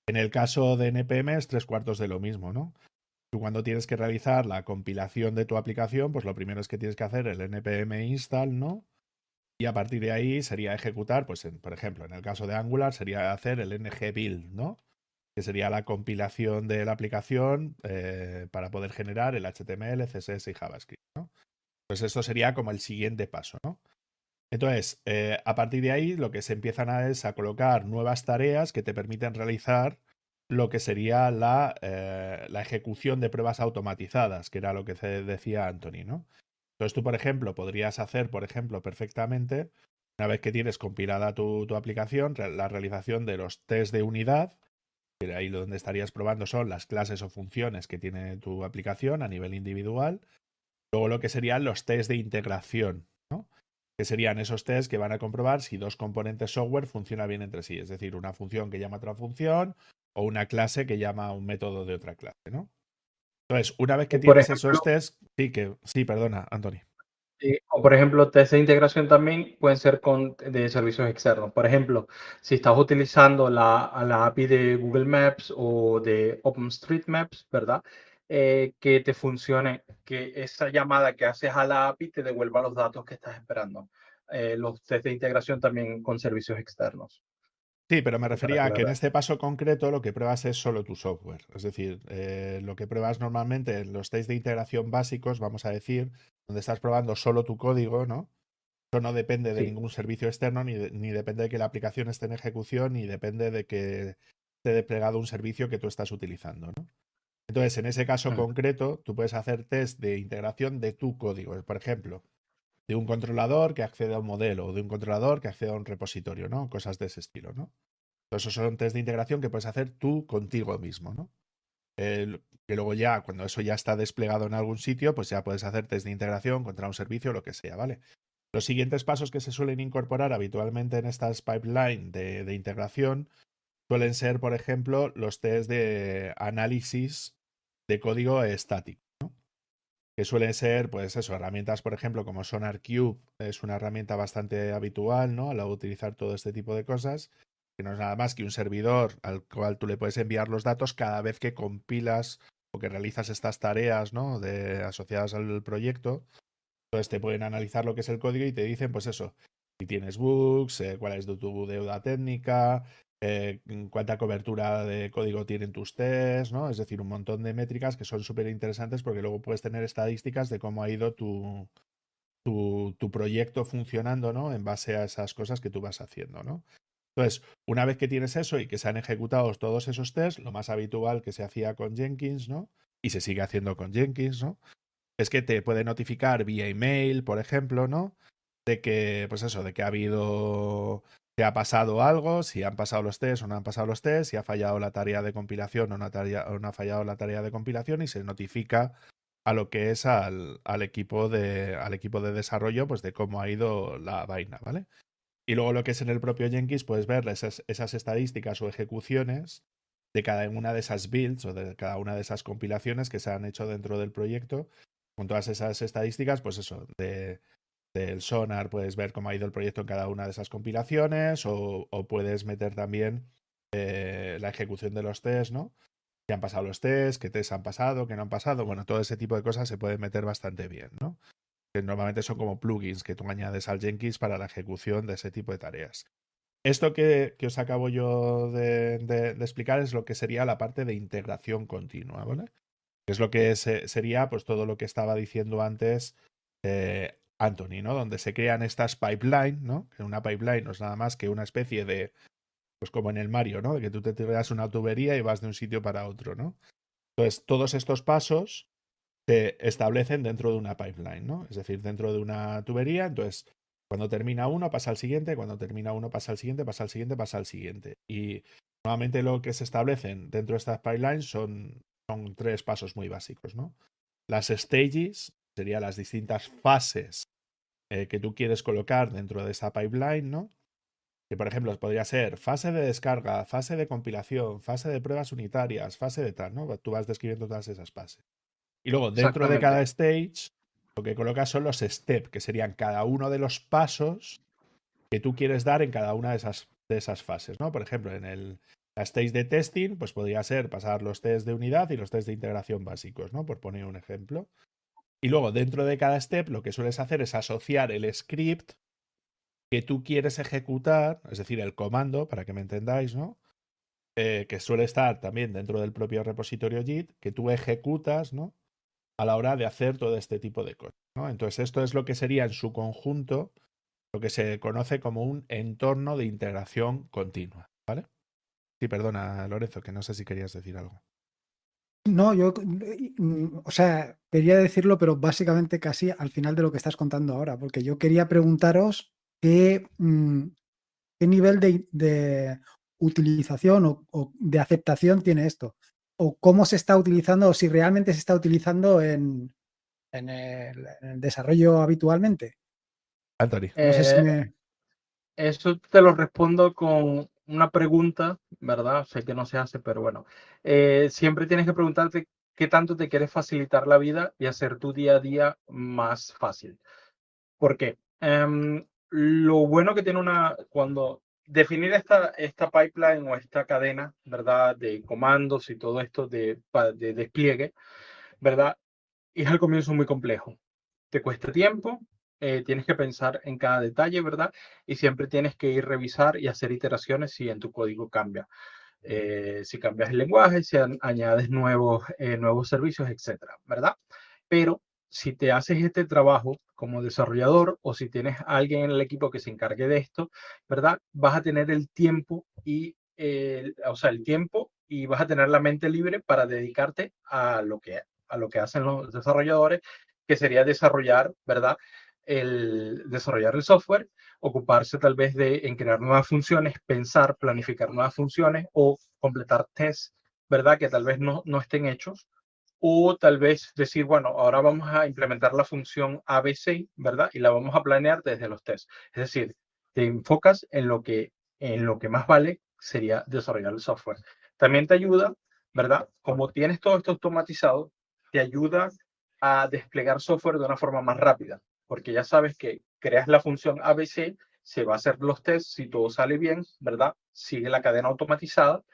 En el caso de NPM es 3/4 de lo mismo, ¿no? Tú cuando tienes que realizar la compilación de tu aplicación, pues lo primero es que tienes que hacer el npm install, ¿no? Y a partir de ahí sería ejecutar, pues por ejemplo, en el caso de Angular sería hacer el ng build, ¿no? Que sería la compilación de la aplicación para poder generar el HTML, CSS y JavaScript, ¿no? Pues esto sería como el siguiente paso, ¿no? Entonces, a partir de ahí lo que se empiezan es a colocar nuevas tareas que te permiten realizar lo que sería la ejecución de pruebas automatizadas, que era lo que decía Anthony, ¿no? Entonces tú, por ejemplo, podrías hacer, por ejemplo, perfectamente, una vez que tienes compilada tu aplicación, la realización de los test de unidad, que ahí donde estarías probando son las clases o funciones que tiene tu aplicación a nivel individual. Luego lo que serían los test de integración, ¿no? Que serían esos tests que van a comprobar si dos componentes software funcionan bien entre sí, es decir, una función que llama a otra función o una clase que llama a un método de otra clase, ¿no? Entonces, una vez que O por tienes ejemplo, esos tests, sí, perdona, Anthony. o por ejemplo, test de integración también pueden ser de servicios externos. Por ejemplo, si estás utilizando la API de Google Maps o de OpenStreetMaps, ¿verdad? Que te funcione, que esa llamada que haces a la API te devuelva los datos que estás esperando. Los test de integración también con servicios externos. Sí, pero me Así para refería a que en aclarar. este paso concreto lo que pruebas es solo tu software. Es decir, lo que pruebas normalmente en los test de integración básicos, vamos a decir, donde estás probando solo tu código, ¿no? Eso no depende de Sí. ningún servicio externo, ni depende de que la aplicación esté en ejecución, ni depende de que esté desplegado un servicio que tú estás utilizando, ¿no? Entonces, en ese caso concreto, tú puedes hacer test de integración de tu código. Por ejemplo, de un controlador que accede a un modelo o de un controlador que accede a un repositorio, ¿no? Cosas de ese estilo, ¿no? Entonces, esos son test de integración que puedes hacer tú contigo mismo, ¿no? Que luego ya, cuando eso ya está desplegado en algún sitio, pues ya puedes hacer test de integración contra un servicio o lo que sea, ¿vale? Los siguientes pasos que se suelen incorporar habitualmente en estas pipelines de integración suelen ser, por ejemplo, los test de análisis de código estático, ¿no? Que suelen ser, pues eso, herramientas, por ejemplo, como SonarQube, es una herramienta bastante habitual, ¿no? A la hora de utilizar todo este tipo de cosas, que no es nada más que un servidor al cual tú le puedes enviar los datos cada vez que compilas o que realizas estas tareas, ¿no? Asociadas al proyecto. Entonces te pueden analizar lo que es el código y te dicen, pues eso, si tienes bugs, cuál es tu deuda técnica, cuánta cobertura de código tienen tus tests, ¿no? Es decir, un montón de métricas que son súper interesantes porque luego puedes tener estadísticas de cómo ha ido tu proyecto funcionando, ¿no? En base a esas cosas que tú vas haciendo, ¿no? Entonces, una vez que tienes eso y que se han ejecutado todos esos tests, lo más habitual que se hacía con Jenkins, ¿no? Y se sigue haciendo con Jenkins, ¿no? Es que te puede notificar vía email, por ejemplo, ¿no? De que, pues eso, de que ha habido, que ha pasado algo, si han pasado los tests o no han pasado los tests, si ha fallado la tarea de compilación o no ha fallado la tarea de compilación y se notifica a lo que es al equipo de desarrollo, pues de cómo ha ido la vaina, ¿vale? Y luego lo que es en el propio Jenkins, puedes ver esas estadísticas o ejecuciones de cada una de esas builds o de cada una de esas compilaciones que se han hecho dentro del proyecto. Con todas esas estadísticas, pues eso, del Sonar puedes ver cómo ha ido el proyecto en cada una de esas compilaciones o puedes meter también la ejecución de los tests, ¿no? Si han pasado los tests, qué tests han pasado, qué no han pasado. Bueno, todo ese tipo de cosas se puede meter bastante bien, ¿no? Que normalmente son como plugins que tú añades al Jenkins para la ejecución de ese tipo de tareas. Esto que os acabo yo de explicar es lo que sería la parte de integración continua, ¿vale? Que es lo que sería pues todo lo que estaba diciendo antes Anthony, ¿no? Donde se crean estas pipelines, ¿no? Que una pipeline no es nada más que una especie de, pues como en el Mario, ¿no? De que tú te tiras una tubería y vas de un sitio para otro, ¿no? Entonces, todos estos pasos se establecen dentro de una pipeline, ¿no? Es decir, dentro de una tubería, entonces, cuando termina uno, pasa al siguiente, cuando termina uno, pasa al siguiente, pasa al siguiente, pasa al siguiente. Y normalmente lo que se establecen dentro de estas pipelines son tres pasos muy básicos, ¿no? Las stages, serían las distintas fases que tú quieres colocar dentro de esa pipeline, ¿no? Que por ejemplo podría ser fase de descarga, fase de compilación, fase de pruebas unitarias, fase de tal, ¿no? Tú vas describiendo todas esas fases. Y luego dentro de cada stage, lo que colocas son los steps, que serían cada uno de los pasos que tú quieres dar en cada una de esas fases, ¿no? Por ejemplo, en la stage de testing, pues podría ser pasar los tests de unidad y los tests de integración básicos, ¿no? Por poner un ejemplo. Y luego, dentro de cada step, lo que sueles hacer es asociar el script que tú quieres ejecutar, es decir, el comando, para que me entendáis, ¿no? Que suele estar también dentro del propio repositorio Git, que tú ejecutas, ¿no? A la hora de hacer todo este tipo de cosas, ¿no? Entonces, esto es lo que sería en su conjunto lo que se conoce como un entorno de integración continua, ¿vale? Sí, perdona, Lorenzo, que no sé si querías decir algo. No, o sea, quería decirlo, pero básicamente casi al final de lo que estás contando ahora, porque yo quería preguntaros qué nivel de utilización o de aceptación tiene esto, o cómo se está utilizando, o si realmente se está utilizando en el desarrollo habitualmente. Anthony. No sé si me... Eso te lo respondo con una pregunta, ¿verdad? Sé que no se hace, pero bueno. Siempre tienes que preguntarte qué tanto te quieres facilitar la vida y hacer tu día a día más fácil. ¿Por qué? Lo bueno que tiene cuando definir esta pipeline o esta cadena, ¿verdad? De comandos y todo esto de despliegue, ¿verdad? Es al comienzo muy complejo. Te cuesta tiempo, tienes que pensar en cada detalle, ¿verdad? Y siempre tienes que ir a revisar y hacer iteraciones si en tu código cambia. Si cambias el lenguaje, si añades nuevos servicios, etcétera, ¿verdad? Pero si te haces este trabajo como desarrollador o si tienes a alguien en el equipo que se encargue de esto, ¿verdad? Vas a tener el tiempo y, o sea, el tiempo y vas a tener la mente libre para dedicarte a lo que hacen los desarrolladores, que sería desarrollar, ¿verdad? Desarrollar el software, ocuparse tal vez en crear nuevas funciones, pensar, planificar nuevas funciones o completar tests, ¿verdad? Que tal vez no estén hechos. O tal vez decir, bueno, ahora vamos a implementar la función ABC, ¿verdad? Y la vamos a planear desde los tests. Es decir, te enfocas en lo que más vale sería desarrollar el software. También te ayuda, ¿verdad? Como tienes todo esto automatizado, te ayuda a desplegar software de una forma más rápida, porque ya sabes que creas la función ABC, se va a hacer los tests, si todo sale bien, ¿verdad? Sigue la cadena automatizada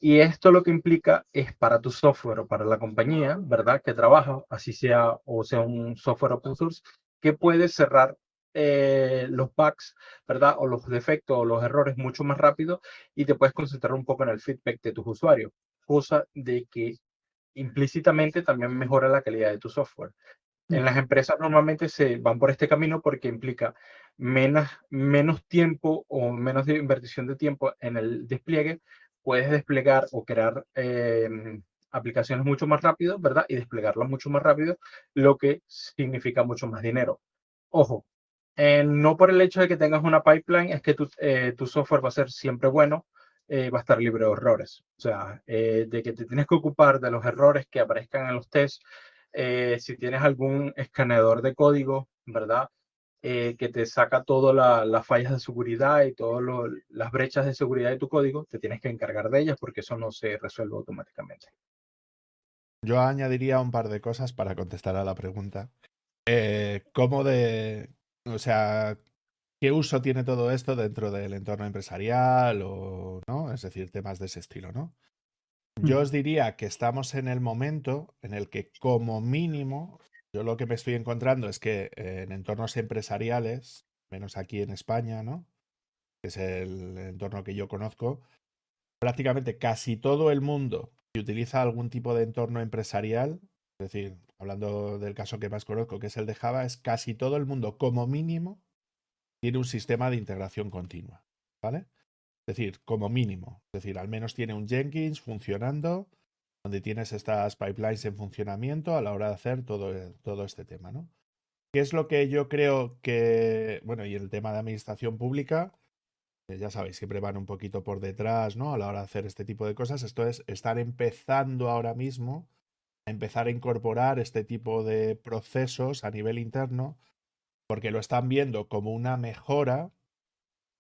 y esto lo que implica es para tu software o para la compañía, ¿verdad? Que trabaja, así sea o sea un software open source, que puedes cerrar los bugs, ¿verdad? O los defectos o los errores mucho más rápido y te puedes concentrar un poco en el feedback de tus usuarios, cosa de que implícitamente también mejora la calidad de tu software. En las empresas normalmente se van por este camino porque implica menos tiempo o menos de inversión de tiempo en el despliegue. Puedes desplegar o crear aplicaciones mucho más rápido, ¿verdad? Y desplegarlas mucho más rápido, lo que significa mucho más dinero. Ojo, no por el hecho de que tengas una pipeline es que tu software va a ser siempre bueno, va a estar libre de errores. O sea, de que te tienes que ocupar de los errores que aparezcan en los tests, si tienes algún escaneador de código, ¿verdad? Que te saca todas las fallas de seguridad y todas las brechas de seguridad de tu código, te tienes que encargar de ellas porque eso no se resuelve automáticamente. Yo añadiría un par de cosas para contestar a la pregunta. O sea, ¿qué uso tiene todo esto dentro del entorno empresarial o no? Es decir, temas de ese estilo, ¿no? Yo os diría que estamos en el momento en el que, como mínimo, yo lo que me estoy encontrando es que en entornos empresariales, menos aquí en España, ¿no? Que es el entorno que yo conozco, prácticamente casi todo el mundo que utiliza algún tipo de entorno empresarial, es decir, hablando del caso que más conozco, que es el de Java, es casi todo el mundo, como mínimo, tiene un sistema de integración continua, ¿vale? Es decir, como mínimo. Es decir, al menos tiene un Jenkins funcionando, donde tienes estas pipelines en funcionamiento a la hora de hacer todo este tema, ¿no? ¿Qué es lo que yo creo que, bueno, y el tema de administración pública, ya sabéis, siempre van un poquito por detrás, ¿no? A la hora de hacer este tipo de cosas. Esto es, están empezando ahora mismo a empezar a incorporar este tipo de procesos a nivel interno, porque lo están viendo como una mejora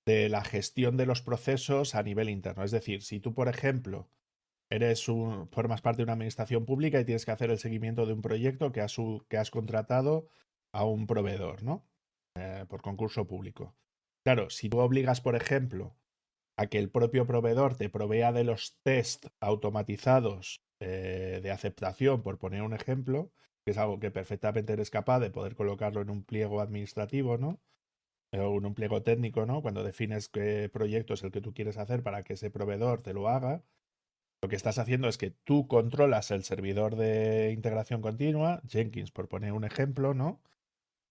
de la gestión de los procesos a nivel interno. Es decir, si tú, por ejemplo, formas parte de una administración pública y tienes que hacer el seguimiento de un proyecto que has contratado a un proveedor, ¿no? Por concurso público. Claro, si tú obligas, por ejemplo, a que el propio proveedor te provea de los test automatizados de aceptación, por poner un ejemplo, que es algo que perfectamente eres capaz de poder colocarlo en un pliego administrativo, ¿no? O en un pliego técnico, ¿no? Cuando defines qué proyecto es el que tú quieres hacer para que ese proveedor te lo haga, lo que estás haciendo es que tú controlas el servidor de integración continua, Jenkins, por poner un ejemplo, ¿no?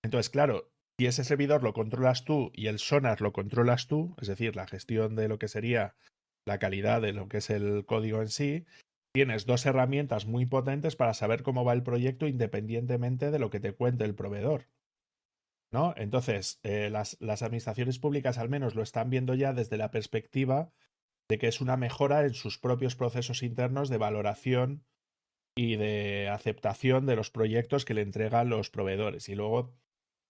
Entonces, claro, si ese servidor lo controlas tú y el Sonar lo controlas tú, es decir, la gestión de lo que sería la calidad de lo que es el código en sí, tienes dos herramientas muy potentes para saber cómo va el proyecto independientemente de lo que te cuente el proveedor, ¿no? Entonces, las administraciones públicas al menos lo están viendo ya desde la perspectiva de que es una mejora en sus propios procesos internos de valoración y de aceptación de los proyectos que le entregan los proveedores. Y luego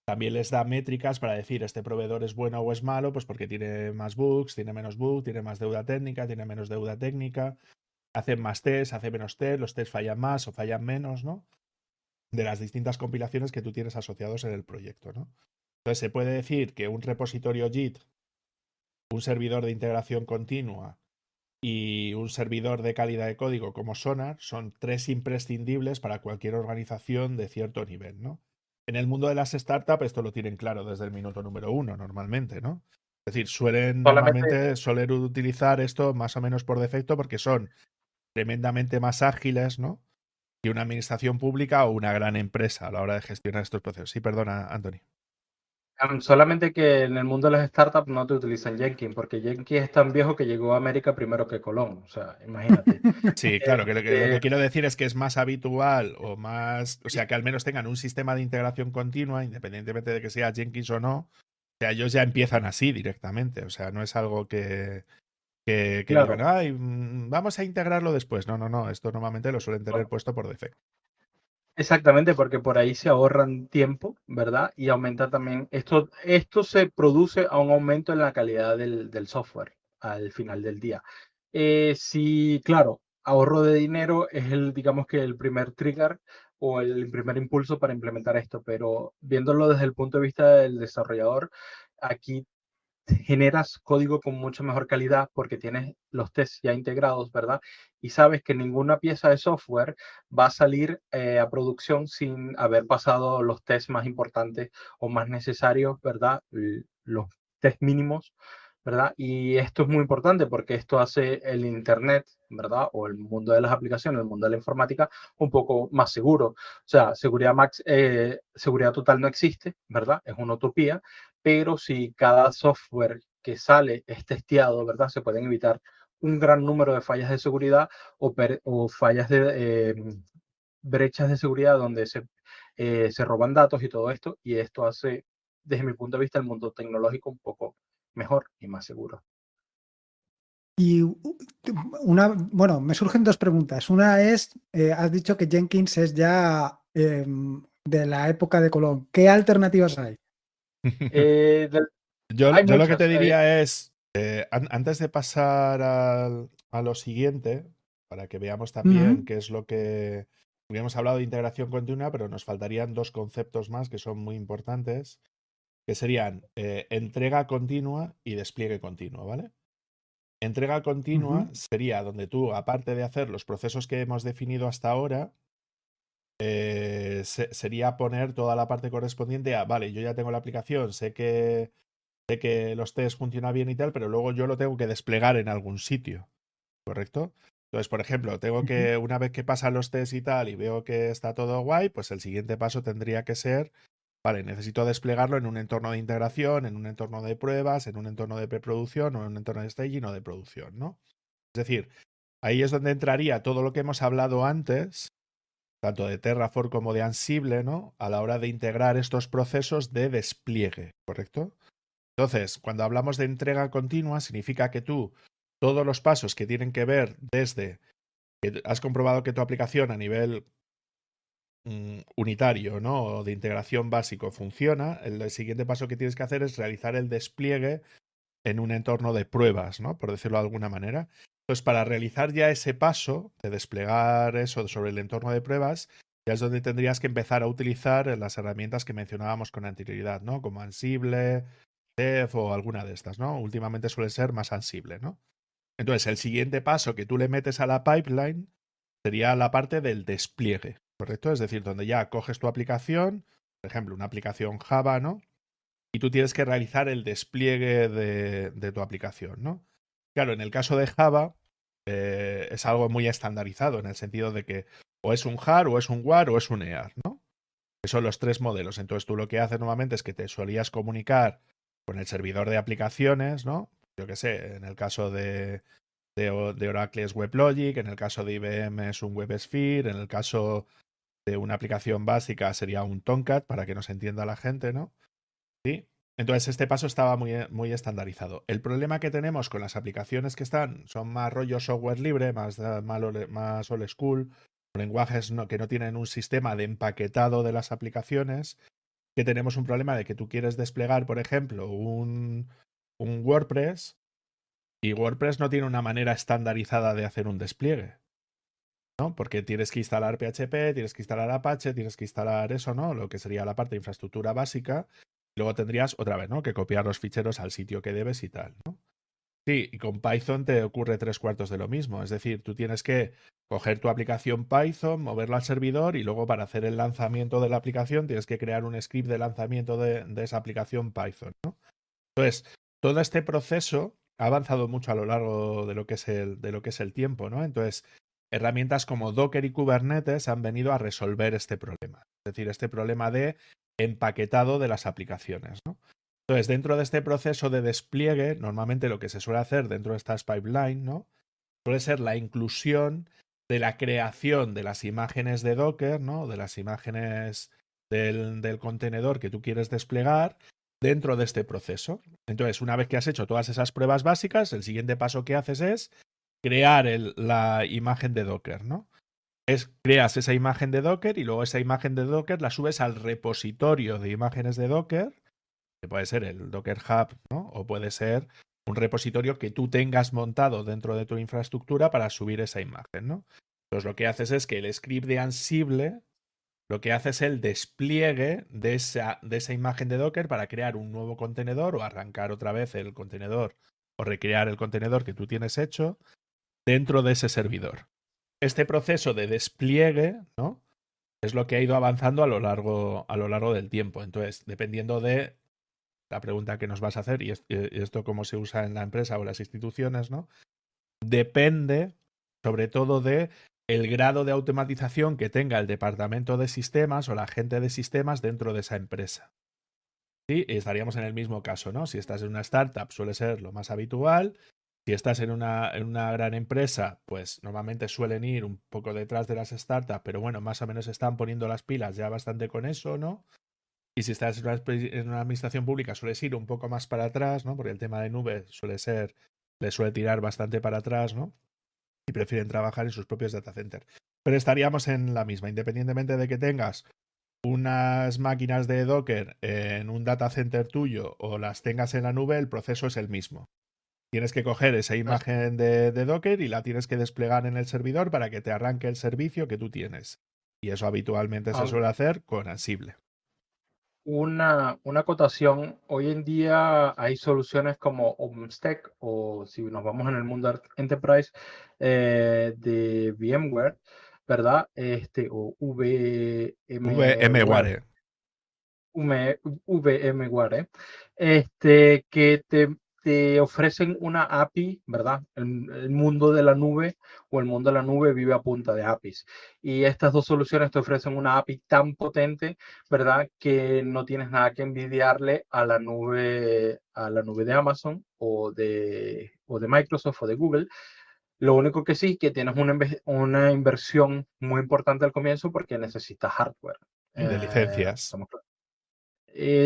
también les da métricas para decir este proveedor es bueno o es malo, pues porque tiene más bugs, tiene menos bugs, tiene más deuda técnica, tiene menos deuda técnica, hace más test, hace menos test, los test fallan más o fallan menos, ¿no? De las distintas compilaciones que tú tienes asociados en el proyecto, ¿no? Entonces se puede decir que un repositorio Git, un servidor de integración continua y un servidor de calidad de código como Sonar son tres imprescindibles para cualquier organización de cierto nivel, ¿no? En el mundo de las startups esto lo tienen claro desde el minuto número uno normalmente, ¿no? Es decir, Solamente suelen utilizar esto más o menos por defecto porque son tremendamente más ágiles, ¿no? Que una administración pública o una gran empresa a la hora de gestionar estos procesos. Sí, perdona, Anthony. Solamente que en el mundo de las startups no te utilizan Jenkins, porque Jenkins es tan viejo que llegó a América primero que Colón. O sea, imagínate. Sí, claro, que lo que Este, quiero decir es que es más habitual o más, o sea, que al menos tengan un sistema de integración continua, independientemente de que sea Jenkins o no. O sea, ellos ya empiezan así directamente. O sea, no es algo que digan, claro, ay, vamos a integrarlo después. No, no, no. Esto normalmente lo suelen tener puesto por defecto. exactamente, porque por ahí se ahorran tiempo, ¿verdad? Y aumenta también, esto se produce a un aumento en la calidad del software al final del día. Sí, claro, ahorro de dinero es digamos que el primer trigger o el primer impulso para implementar esto, pero viéndolo desde el punto de vista del desarrollador, aquí generas código con mucha mejor calidad porque tienes los tests ya integrados, ¿verdad? Y sabes que ninguna pieza de software va a salir a producción sin haber pasado los tests más importantes o más necesarios, ¿verdad? Los test mínimos, ¿verdad? Y esto es muy importante porque esto hace el Internet, ¿verdad? O el mundo de las aplicaciones, el mundo de la informática, un poco más seguro. O sea, seguridad total no existe, ¿verdad? Es una utopía, pero si cada software que sale es testeado, ¿verdad? Se pueden evitar un gran número de fallas de seguridad o fallas de brechas de seguridad donde se roban datos y todo esto, y esto hace, desde mi punto de vista, el mundo tecnológico un poco mejor y más seguro. Y bueno, me surgen dos preguntas. Una es, has dicho que Jenkins es ya de la época de Colón. ¿Qué alternativas hay? Hay Yo lo que te muchas. diría es, antes de pasar a lo siguiente, para que veamos también Ujú, qué es lo que... Porque hemos hablado de integración continua, pero nos faltarían dos conceptos más que son muy importantes, que serían entrega continua y despliegue continuo, ¿vale? Entrega continua ujú. sería donde tú, aparte de hacer los procesos que hemos definido hasta ahora, sería poner toda la parte correspondiente a, vale, yo ya tengo la aplicación, sé que los tests funcionan bien y tal, pero luego yo lo tengo que desplegar en algún sitio, ¿correcto? Entonces, por ejemplo, tengo Ujú. que, una vez que pasan los tests y tal, y veo que está todo guay, pues el siguiente paso tendría que ser, vale, necesito desplegarlo en un entorno de integración, en un entorno de pruebas, en un entorno de preproducción o en un entorno de staging o de producción, ¿no? Es decir, ahí es donde entraría todo lo que hemos hablado antes, tanto de Terraform como de Ansible, ¿no? A la hora de integrar estos procesos de despliegue, ¿correcto? Entonces, cuando hablamos de entrega continua, significa que tú, todos los pasos que tienen que ver desde que has comprobado que tu aplicación a nivel unitario, ¿no? O de integración básico funciona, el siguiente paso que tienes que hacer es realizar el despliegue en un entorno de pruebas, ¿no? Por decirlo de alguna manera. Entonces, para realizar ya ese paso de desplegar eso sobre el entorno de pruebas, ya es donde tendrías que empezar a utilizar las herramientas que mencionábamos con anterioridad, ¿no? Como Ansible, Dev o alguna de estas, ¿no? Últimamente suele ser más Ansible, ¿no? Entonces, el siguiente paso que tú le metes a la pipeline sería la parte del despliegue, ¿correcto? Es decir, donde ya coges tu aplicación, por ejemplo, una aplicación Java, ¿no? Y tú tienes que realizar el despliegue de tu aplicación, ¿no? Claro, en el caso de Java es algo muy estandarizado en el sentido de que o es un jar, o es un war, o es un EAR, ¿no? Que son los tres modelos. Entonces tú lo que haces normalmente es que te solías comunicar con el servidor de aplicaciones, ¿no? Yo qué sé, en el caso de Oracle es WebLogic, en el caso de IBM es un WebSphere, en el caso de una aplicación básica sería un Tomcat, para que nos entienda la gente, ¿no? Sí. Entonces este paso estaba muy estandarizado. El problema que tenemos con las aplicaciones que son más rollo software libre, más old school, lenguajes que no tienen un sistema de empaquetado de las aplicaciones, que tenemos un problema de que tú quieres desplegar, por ejemplo, un WordPress y WordPress no tiene una manera estandarizada de hacer un despliegue, ¿no? Porque tienes que instalar PHP, tienes que instalar Apache, tienes que instalar eso, ¿no? Lo que sería la parte de infraestructura básica. Luego tendrías otra vez, ¿no? Que copiar los ficheros al sitio que debes y tal, ¿no? Sí, y con Python te ocurre 3/4 de lo mismo. Es decir, tú tienes que coger tu aplicación Python, moverla al servidor y luego para hacer el lanzamiento de la aplicación tienes que crear un script de lanzamiento de esa aplicación Python, ¿no? Entonces, todo este proceso ha avanzado mucho a lo largo de lo que es el tiempo, ¿no? Entonces, herramientas como Docker y Kubernetes han venido a resolver este problema. Es decir, este problema de empaquetado de las aplicaciones, ¿no? Entonces, dentro de este proceso de despliegue, normalmente lo que se suele hacer dentro de estas pipelines, ¿no? Suele ser la inclusión de la creación de las imágenes de Docker, ¿no? De las imágenes del contenedor que tú quieres desplegar dentro de este proceso. Entonces, una vez que has hecho todas esas pruebas básicas, el siguiente paso que haces es crear la imagen de Docker, ¿no? Creas esa imagen de Docker y luego esa imagen de Docker la subes al repositorio de imágenes de Docker, que puede ser el Docker Hub, ¿no? O puede ser un repositorio que tú tengas montado dentro de tu infraestructura para subir esa imagen, ¿no? Entonces lo que haces es que el script de Ansible lo que hace es el despliegue de esa imagen de Docker para crear un nuevo contenedor o arrancar otra vez el contenedor o recrear el contenedor que tú tienes hecho dentro de ese servidor. Este proceso de despliegue, ¿no? Es lo que ha ido avanzando a lo largo del tiempo. Entonces, dependiendo de la pregunta que nos vas a hacer y esto cómo se usa en la empresa o las instituciones, ¿no? Depende sobre todo de el grado de automatización que tenga el departamento de sistemas o la gente de sistemas dentro de esa empresa. Sí, estaríamos en el mismo caso, ¿no? Si estás en una startup suele ser lo más habitual. Si estás en una gran empresa, pues normalmente suelen ir un poco detrás de las startups, pero bueno, más o menos están poniendo las pilas ya bastante con eso, ¿no? Y si estás en una administración pública sueles ir un poco más para atrás, ¿no? Porque el tema de nube le suele tirar bastante para atrás, ¿no? Y prefieren trabajar en sus propios data centers. Pero estaríamos en la misma, independientemente de que tengas unas máquinas de Docker en un data center tuyo o las tengas en la nube, el proceso es el mismo. Tienes que coger esa imagen de Docker y la tienes que desplegar en el servidor para que te arranque el servicio que tú tienes. Y eso habitualmente se suele hacer con Ansible. Una acotación, hoy en día hay soluciones como OpenStack o si nos vamos en el mundo enterprise de VMware, ¿verdad? O VMware. VMware, que te ofrecen una API, ¿verdad? El mundo de la nube o el mundo de la nube vive a punta de APIs. Y estas dos soluciones te ofrecen una API tan potente, ¿verdad? Que no tienes nada que envidiarle a la nube de Amazon o de Microsoft o de Google. Lo único que sí, que tienes una inversión muy importante al comienzo porque necesitas hardware. Y de licencias. Estamos claros.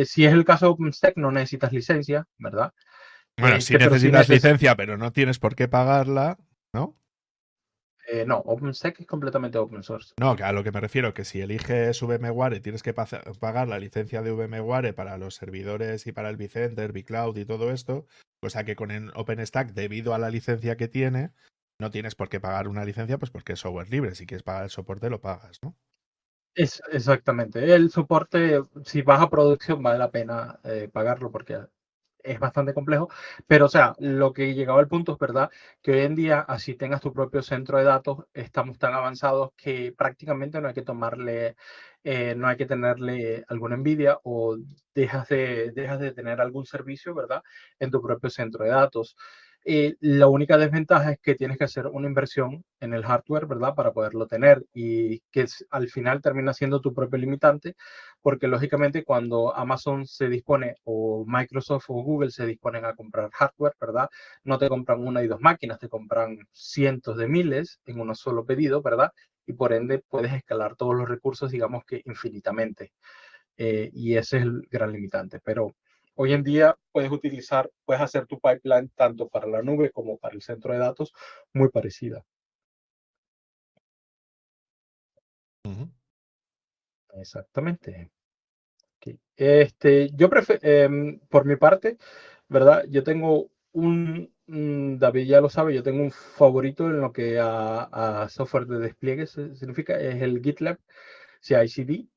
Si es el caso de OpenStack, no necesitas licencia, ¿verdad? Bueno, sí necesitas licencia, pero no tienes por qué pagarla, ¿no? No, OpenStack es completamente open source. No, a lo que me refiero, que si eliges VMware tienes que pagar la licencia de VMware para los servidores y para el vCenter, vCloud y todo esto, cosa que con el OpenStack, debido a la licencia que tiene, no tienes por qué pagar una licencia, pues porque es software libre. Si quieres pagar el soporte, lo pagas, ¿no? Exactamente. El soporte, si vas a producción, vale la pena pagarlo porque es bastante complejo. Pero, o sea, lo que llegaba al punto es verdad que hoy en día, así tengas tu propio centro de datos, estamos tan avanzados que prácticamente no hay que no hay que tenerle alguna envidia o dejas de tener algún servicio, ¿verdad? En tu propio centro de datos. La única desventaja es que tienes que hacer una inversión en el hardware, ¿verdad? Para poderlo tener y que al final termina siendo tu propio limitante, porque lógicamente cuando Amazon se dispone o Microsoft o Google se disponen a comprar hardware, ¿verdad? No te compran una y dos máquinas, te compran cientos de miles en un solo pedido, ¿verdad? Y por ende puedes escalar todos los recursos, digamos que infinitamente. Y ese es el gran limitante. Pero hoy en día puedes hacer tu pipeline tanto para la nube como para el centro de datos muy parecida. Exactamente. Okay. Yo por mi parte, ¿verdad? Yo tengo David ya lo sabe, yo tengo un favorito en lo que a software de despliegue significa, es el GitLab CI/CD,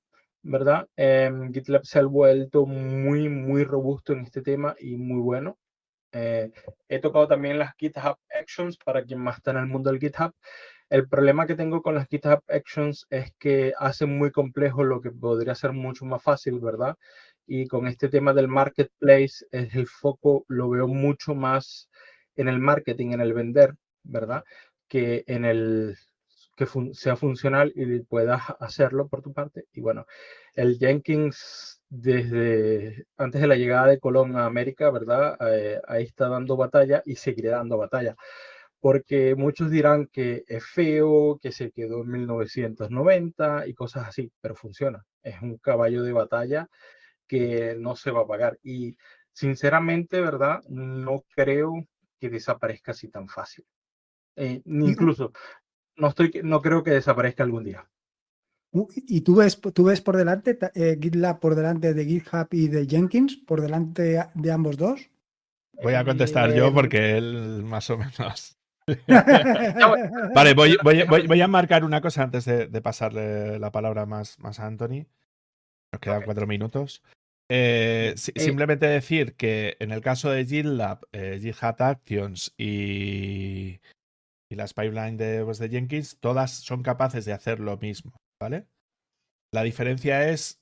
¿verdad? GitLab se ha vuelto muy, muy robusto en este tema y muy bueno. He tocado también las GitHub Actions para quien más está en el mundo del GitHub. El problema que tengo con las GitHub Actions es que hacen muy complejo lo que podría ser mucho más fácil, ¿verdad? Y con este tema del marketplace, el foco lo veo mucho más en el marketing, en el vender, ¿verdad? Que en el sea funcional y puedas hacerlo por tu parte. Y bueno, el Jenkins desde antes de la llegada de Colón a América, ¿verdad? Ahí está dando batalla y seguirá dando batalla. Porque muchos dirán que es feo, que se quedó en 1990 y cosas así, pero funciona. Es un caballo de batalla que no se va a pagar. Y sinceramente, ¿verdad? No creo que desaparezca así tan fácil. Ni Y, incluso, no creo que desaparezca algún día. y tú ves por delante GitLab por delante de GitHub y de Jenkins, por delante de ambos dos. Voy a contestar yo Eh, porque él más o menos. ya voy- Vale, déjame- voy a marcar una cosa antes de pasarle la palabra más a Anthony. Nos quedan Ok. 4 minutos. Bien. Simplemente decir que en el caso de GitLab, GitHub Actions y las pipelines de Jenkins, todas son capaces de hacer lo mismo, ¿vale? La diferencia es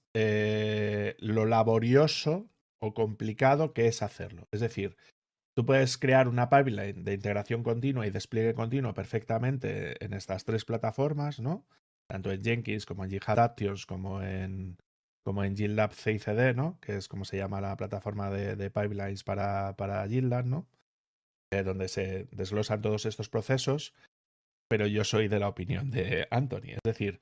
lo laborioso o complicado que es hacerlo. Es decir, tú puedes crear una pipeline de integración continua y despliegue continuo perfectamente en estas 3 plataformas, ¿no? Tanto en Jenkins como en GitHub Actions como en GitLab CICD, ¿no? Que es como se llama la plataforma de pipelines para GitLab, ¿no? Donde se desglosan todos estos procesos, pero yo soy de la opinión de Anthony. Es decir,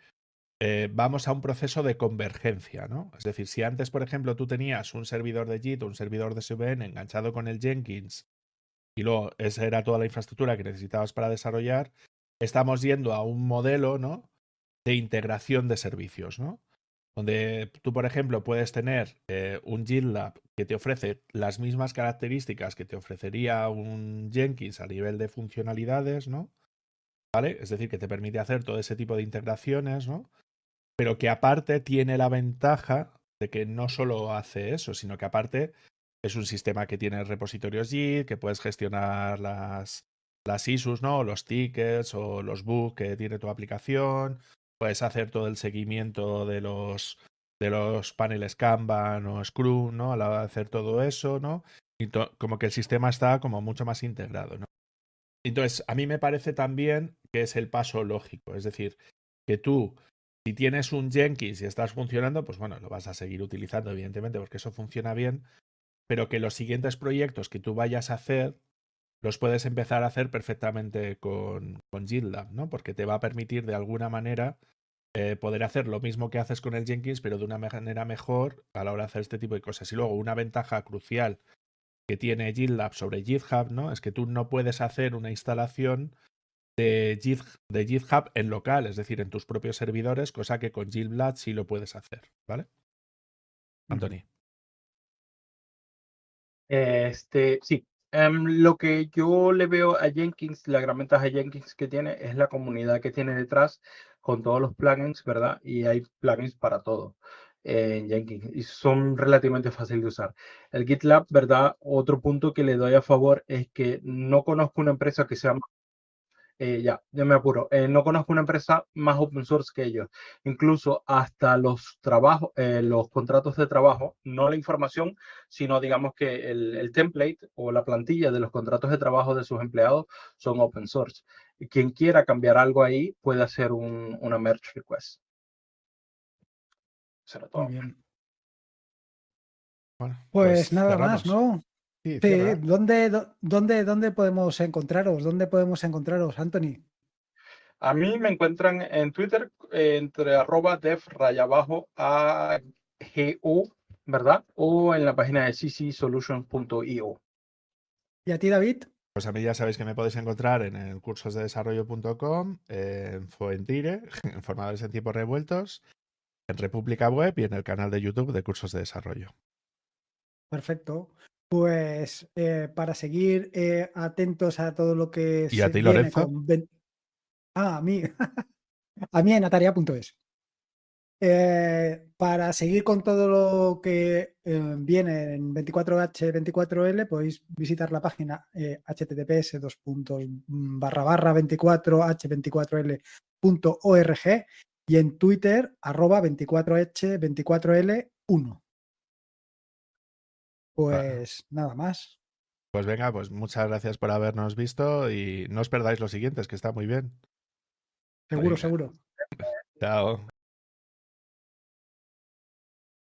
vamos a un proceso de convergencia, ¿no? Es decir, si antes, por ejemplo, tú tenías un servidor de Git o un servidor de SVN enganchado con el Jenkins y luego esa era toda la infraestructura que necesitabas para desarrollar, estamos yendo a un modelo, ¿no? De integración de servicios, ¿no? Donde tú, por ejemplo, puedes tener un GitLab que te ofrece las mismas características que te ofrecería un Jenkins a nivel de funcionalidades, ¿no? ¿Vale? Es decir, que te permite hacer todo ese tipo de integraciones, ¿no? Pero que aparte tiene la ventaja de que no solo hace eso, sino que aparte es un sistema que tiene repositorios Git, que puedes gestionar las issues, ¿no? O los tickets o los bugs que tiene tu aplicación. Puedes hacer todo el seguimiento de los paneles Kanban o Scrum, ¿no? A la hora de hacer todo eso, ¿no? Y como que el sistema está como mucho más integrado, ¿no? Entonces, a mí me parece también que es el paso lógico. Es decir, que tú, si tienes un Jenkins y estás funcionando, pues bueno, lo vas a seguir utilizando, evidentemente, porque eso funciona bien, pero que los siguientes proyectos que tú vayas a hacer los puedes empezar a hacer perfectamente con GitLab, ¿no? Porque te va a permitir de alguna manera poder hacer lo mismo que haces con el Jenkins, pero de una manera mejor a la hora de hacer este tipo de cosas. Y luego una ventaja crucial que tiene GitLab sobre GitHub, ¿no? Es que tú no puedes hacer una instalación de GitHub en local, es decir, en tus propios servidores, cosa que con GitLab sí lo puedes hacer, ¿vale? Anthony. Sí. Lo que yo le veo a Jenkins, la gran ventaja de Jenkins que tiene es la comunidad que tiene detrás con todos los plugins, ¿verdad? Y hay plugins para todo en Jenkins y son relativamente fáciles de usar. El GitLab, ¿verdad? Otro punto que le doy a favor es que no conozco una empresa que sea ya me apuro. No conozco una empresa más open source que ellos. Incluso hasta los trabajos, los contratos de trabajo, no la información, sino digamos que el template o la plantilla de los contratos de trabajo de sus empleados son open source. Y quien quiera cambiar algo ahí puede hacer una merge request. Será Muy todo. bien. Bueno, Pues pues nada más, cerramos. ¿no? Sí, Sí, cierra. ¿dónde podemos encontraros? ¿Dónde podemos encontraros, Anthony? A mí me encuentran en Twitter entre @dev_agu, ¿verdad? O en la página de ccsolutions.io. ¿Y a ti, David? Pues a mí ya sabéis que me podéis encontrar en el cursosdedesarrollo.com, en Fuentire, en Formadores en Tiempos Revueltos, en República Web y en el canal de YouTube de Cursos de Desarrollo. Perfecto. Pues para seguir atentos a todo lo que ¿Y a se ti, viene Lorenzo? con... a mí, a mí en ataria.es. Para seguir con todo lo que viene en 24H24L, podéis visitar la página https://24h24l.org y en Twitter @24h24l1. Pues nada más. Pues venga, pues muchas gracias por habernos visto y no os perdáis los siguientes, que está muy bien. Seguro, Venga, seguro. chao.